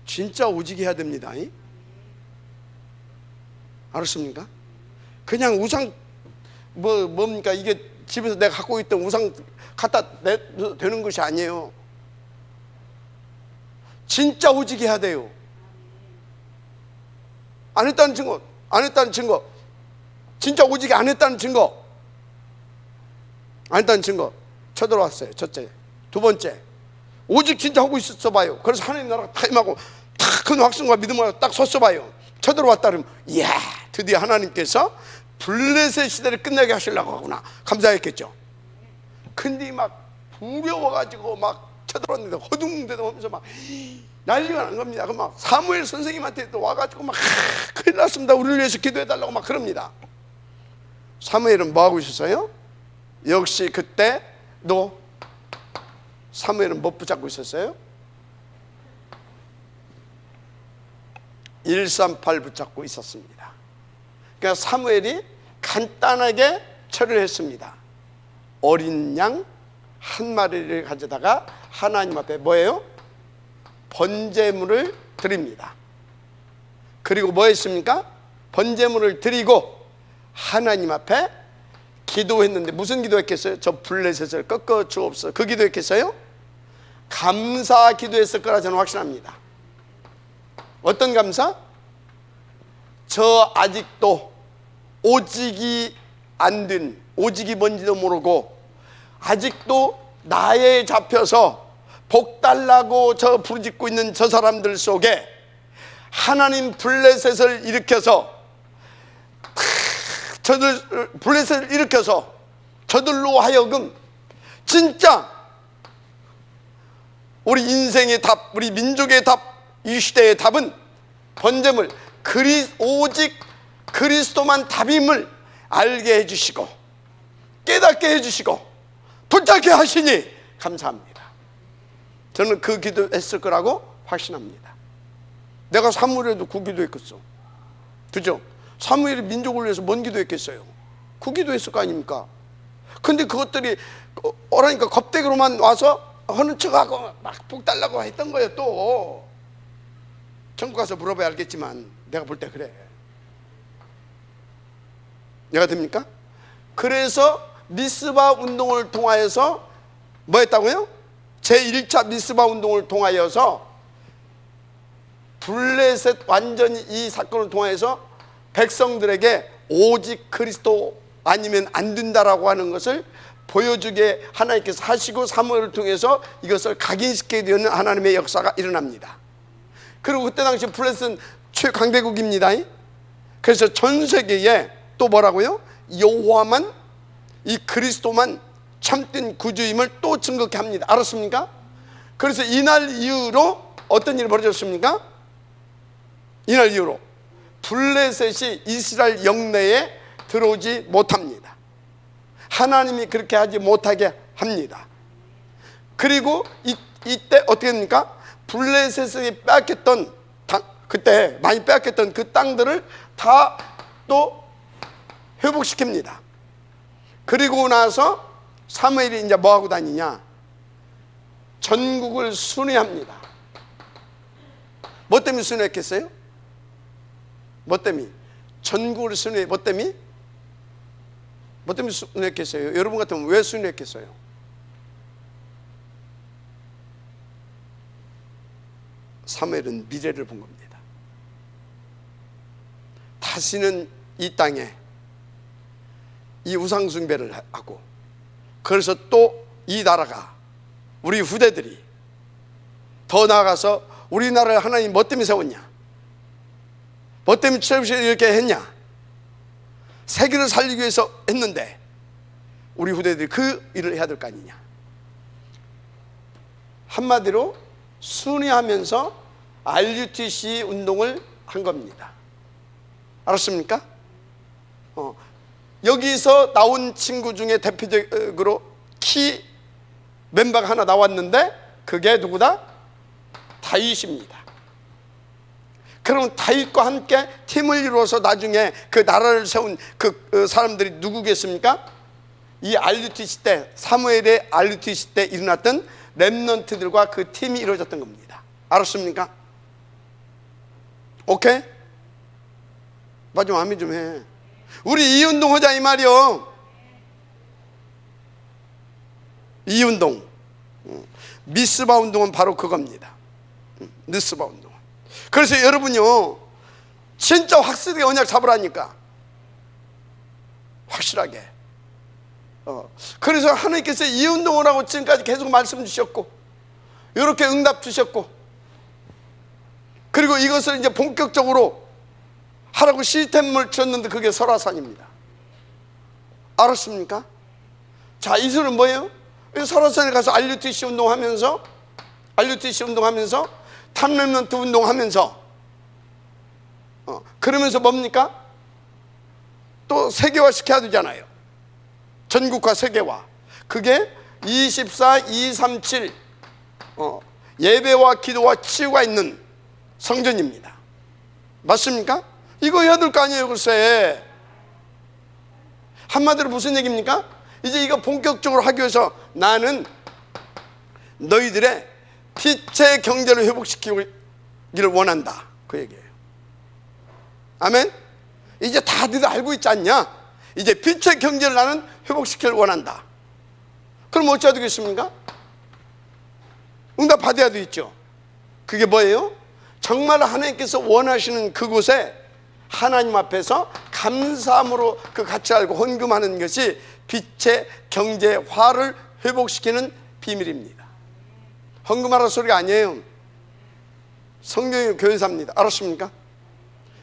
진짜 오지게 해야 됩니다. 알았습니까? 그냥 우상 뭡니까 이게 집에서 내가 갖고 있던 우상 갖다 내도 되는 것이 아니에요. 진짜 오지게 해야 돼요. 안 했다는 증거, 안 했다는 증거, 진짜 오지게 안 했다는 증거, 안 했다는 증거 쳐들어왔어요. 첫째. 두 번째, 오직 진짜 하고 있었어 봐요. 그래서 하나님 나라가 다 임하고 다 큰 확신과 믿음으로 딱 섰어 봐요. 쳐들어왔다 그러면 이야, 드디어 하나님께서 블레셋 시대를 끝내게 하시려고 하구나 감사했겠죠. 근데 막 두려워가지고 막 쳐들어왔는데 허둥대도 하면서 막 난리가 난 겁니다. 그 막 사무엘 선생님한테 또 와가지고 막 큰일 났습니다. 우리를 위해서 기도해달라고 막 그럽니다. 사무엘은 뭐 하고 있었어요? 역시 그때도 사무엘은 못 붙잡고 있었어요? 138 붙잡고 있었습니다. 그러니까 사무엘이 간단하게 처리를 했습니다. 어린 양 한 마리를 가져다가 하나님 앞에 뭐예요? 번제물을 드립니다. 그리고 뭐 했습니까? 번제물을 드리고 하나님 앞에 기도했는데 무슨 기도했겠어요? 저 블레셋을 꺾어 주옵소서. 그 기도했겠어요? 감사 기도했을 거라 저는 확신합니다. 어떤 감사? 저 아직도 오직이 안 된, 오직이 뭔지도 모르고 아직도 나에 잡혀서 복 달라고 저 부르짖고 있는 저 사람들 속에 하나님 블레셋을 일으켜서 블레셋을 일으켜서 저들로 하여금 진짜 우리 인생의 답, 우리 민족의 답, 이 시대의 답은 번제물, 오직 그리스도만 답임을 알게 해주시고 깨닫게 해주시고 붙잡게 하시니 감사합니다. 저는 그 기도했을 거라고 확신합니다. 내가 사무엘에도 그 기도했겠어. 그죠? 사무엘이 민족을 위해서 뭔 기도했겠어요? 그 기도했을 거 아닙니까? 근데 그것들이 어라니까 겁대기로만 와서 하는 척하고 막 복 달라고 했던 거예요. 또 천국 가서 물어봐야 알겠지만 내가 볼 때 그래. 이해가 됩니까? 그래서 미스바 운동을 통하여서 뭐 했다고요? 제1차 미스바 운동을 통하여서 블레셋 완전히 이 사건을 통해서 백성들에게 오직 그리스도 아니면 안 된다라고 하는 것을 보여주게 하나님께서 하시고 사무엘을 통해서 이것을 각인시키게 되는 하나님의 역사가 일어납니다. 그리고 그때 당시 블레셋은 최강대국입니다. 그래서 전 세계에 또 뭐라고요? 여호와만, 이 그리스도만 참된 구주임을 또 증거케 합니다. 알았습니까? 그래서 이날 이후로 어떤 일이 벌어졌습니까? 이날 이후로 블레셋이 이스라엘 영내에 들어오지 못합니다. 하나님이 그렇게 하지 못하게 합니다. 그리고 이때 어떻게 됩니까? 블레셋이 빼앗겼던 그때 많이 빼앗겼던 그 땅들을 다 또 회복시킵니다. 그리고 나서 사무엘이 이제 뭐 하고 다니냐? 전국을 순회합니다. 뭐 때문에 순회했겠어요? 뭐 때문에? 전국을 순회. 뭐 때문에? 뭐 때문에 순회했겠어요? 여러분 같으면 왜 순회했겠어요? 사무엘은 미래를 본 겁니다. 다시는 이 땅에 이 우상 숭배를 하고, 그래서 또 이 나라가, 우리 후대들이 더 나아가서 우리나라를 하나님 뭐 때문에 세웠냐? 뭐 때문에 출애굽시대 이렇게 했냐? 세계를 살리기 위해서 했는데 우리 후대들이 그 일을 해야 될 거 아니냐? 한마디로 순회하면서 RUTC 운동을 한 겁니다. 알았습니까? 여기서 나온 친구 중에 대표적으로 키 멤버가 하나 나왔는데 그게 누구다? 다윗입니다. 그러면 다윗과 함께 팀을 이루어서 나중에 그 나라를 세운 그 사람들이 누구겠습니까? 이 RUTC 때, 사무엘의 RUTC 때 일어났던 렘넌트들과 그 팀이 이루어졌던 겁니다. 알았습니까? 오케이? 마지막 아멘 좀 해. 우리 이 운동 하자 이 말이요. 이 운동, 미스바 운동은 바로 그겁니다. 미스바 운동. 그래서 여러분요, 진짜 확실하게 언약 잡으라니까. 확실하게. 그래서 하나님께서 이 운동을 하고 지금까지 계속 말씀 주셨고, 이렇게 응답 주셨고, 그리고 이것을 이제 본격적으로 하라고 시스템을 줬는데 그게 설화산입니다. 알았습니까? 자, 이 소리는 뭐예요? 설화산에 가서 RUTC 운동하면서 탑렘넌트 운동하면서 그러면서 뭡니까? 또 세계화 시켜야 되잖아요. 전국화 세계화. 그게 24, 237 예배와 기도와 치유가 있는 성전입니다. 맞습니까? 이거 해야 될 거 아니에요. 글쎄, 한마디로 무슨 얘기입니까? 이제 이거 본격적으로 하기 위해서 나는 너희들의 빛의 경제를 회복시키기를 원한다, 그 얘기예요. 아멘. 이제 다들 알고 있지 않냐? 이제 빛의 경제를 나는 회복시키기를 원한다. 그럼 어찌해야 되겠습니까? 응답 받아야 되겠죠. 그게 뭐예요? 정말 하나님께서 원하시는 그곳에 하나님 앞에서 감사함으로 그 가치 알고 헌금하는 것이 빛의 경제화를 회복시키는 비밀입니다. 헌금하라 소리가 아니에요. 성경의 교회사입니다. 알았습니까?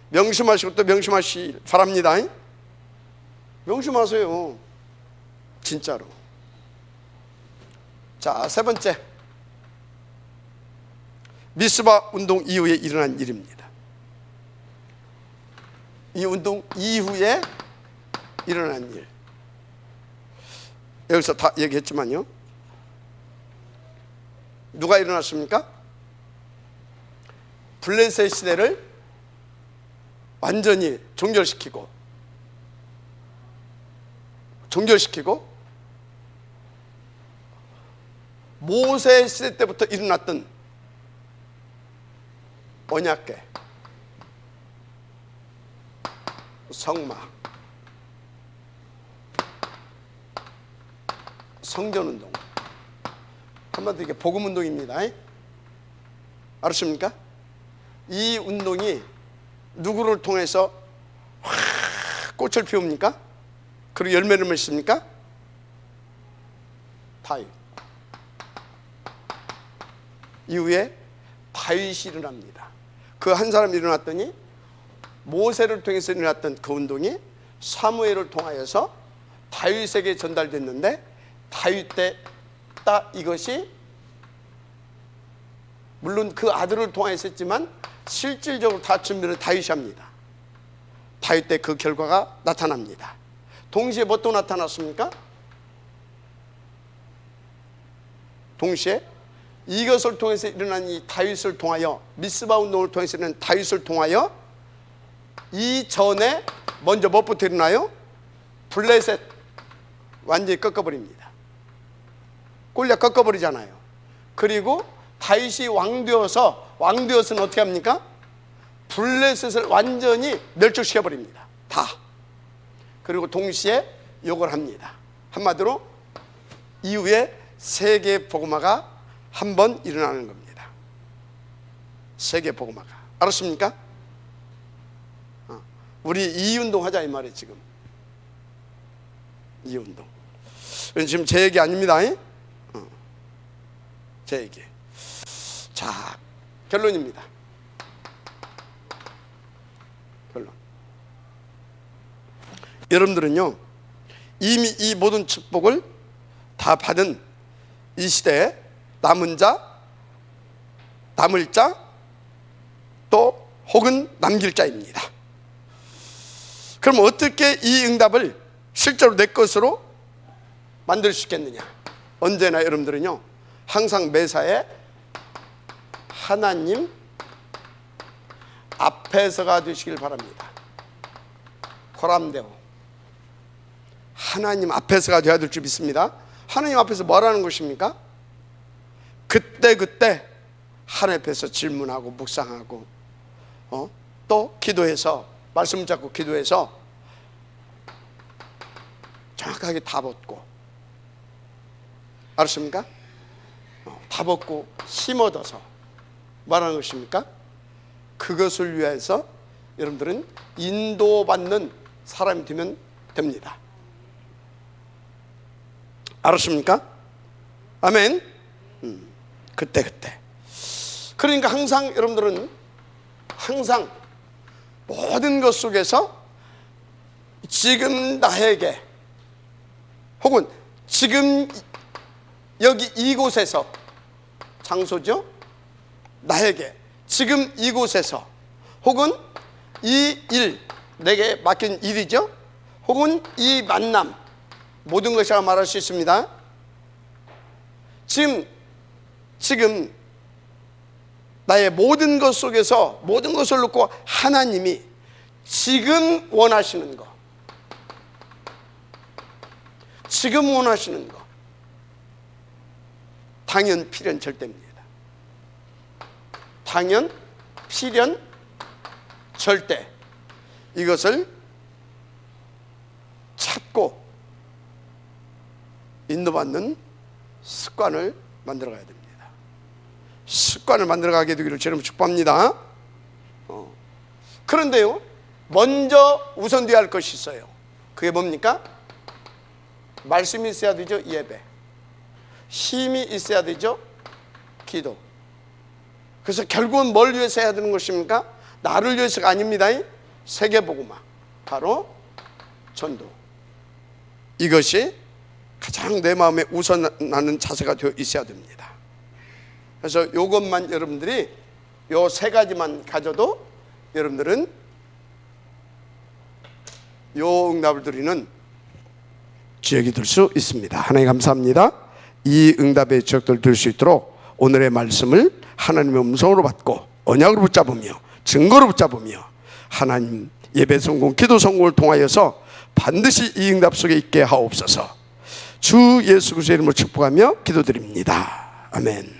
명심하시고 또 명심하시길 바랍니다. 명심하세요. 진짜로. 자, 세 번째, 미스바 운동 이후에 일어난 일입니다. 이 운동 이후에 일어난 일, 여기서 다 얘기했지만요, 누가 일어났습니까? 블레셋 시대를 완전히 종결시키고 모세 시대 때부터 일어났던 언약궤, 성막, 성전운동, 한마디로 이게 복음운동입니다. 알았습니까? 이 운동이 누구를 통해서 확 꽃을 피웁니까? 그리고 열매를 맺습니까? 다윗. 이후에 다윗이 일어납니다. 그 한 사람이 일어났더니 모세를 통해서 일어났던 그 운동이 사무엘을 통하여서 다윗에게 전달됐는데, 다윗 때 딱 이것이 물론 그 아들을 통해서 했지만 실질적으로 다 준비를 다윗이 합니다. 다윗 때 그 결과가 나타납니다. 동시에 뭐 또 나타났습니까? 동시에 이것을 통해서 일어난 이 다윗을 통하여, 미스바 운동을 통해서 일어난 다윗을 통하여 이전에 먼저 뭐부터 일어나요? 블레셋 완전히 꺾어버립니다. 골리앗 꺾어버리잖아요. 그리고 다윗이 왕되어서는 어떻게 합니까? 블레셋을 완전히 멸족시켜버립니다. 다. 그리고 동시에 요걸 합니다. 한마디로 이후에 세계 복음화가 한 번 일어나는 겁니다. 세계 복음화가. 알았습니까? 우리 이 운동 하자 이 말이에요. 지금 이 운동. 지금 제 얘기 아닙니다. 제 얘기. 자, 결론입니다. 결론. 여러분들은요, 이미 이 모든 축복을 다 받은 이 시대에 남은 자, 남을 자, 또 혹은 남길 자입니다. 그럼 어떻게 이 응답을 실제로 내 것으로 만들 수 있겠느냐? 언제나 여러분들은요, 항상 매사에 하나님 앞에서가 되시길 바랍니다. 코람데오. 하나님 앞에서가 되어야 될 줄 믿습니다. 하나님 앞에서 뭐라는 것입니까? 그때 하나님 앞에서 질문하고 묵상하고 또 기도해서, 말씀 잡고 기도해서 정확하게 답 얻고, 알았습니까? 답 얻고 힘 얻어서 뭐라는 것입니까? 그것을 위해서 여러분들은 인도받는 사람이 되면 됩니다. 알았습니까? 아멘. 그때 그러니까 항상 여러분들은 항상 모든 것 속에서 지금 나에게, 혹은 지금 여기 이곳에서, 장소죠, 나에게 지금 이곳에서, 혹은 이 일, 내게 맡긴 일이죠, 혹은 이 만남, 모든 것이라 말할 수 있습니다. 지금 나의 모든 것 속에서 모든 것을 놓고 하나님이 지금 원하시는 거, 지금 원하시는 거, 당연, 필연, 절대입니다. 당연, 필연, 절대, 이것을 찾고 인도받는 습관을 만들어가야 됩니다. 습관을 만들어가게 되기를 주님 축복합니다. 그런데요, 먼저 우선되어야 할 것이 있어요. 그게 뭡니까? 말씀이 있어야 되죠. 예배. 힘이 있어야 되죠. 기도. 그래서 결국은 뭘 위해서 해야 되는 것입니까? 나를 위해서가 아닙니다. 세계복음화, 바로 전도. 이것이 가장 내 마음에 우선하는 자세가 되어 있어야 됩니다. 그래서 이것만 여러분들이, 요 세 가지만 가져도 여러분들은 요 응답을 드리는 지역이 될 수 있습니다. 하나님 감사합니다. 이 응답의 지역들 될 수 있도록 오늘의 말씀을 하나님의 음성으로 받고 언약으로 붙잡으며 증거로 붙잡으며 하나님 예배 성공, 기도 성공을 통하여서 반드시 이 응답 속에 있게 하옵소서. 주 예수 그리스도의 이름으로 축복하며 기도드립니다. 아멘.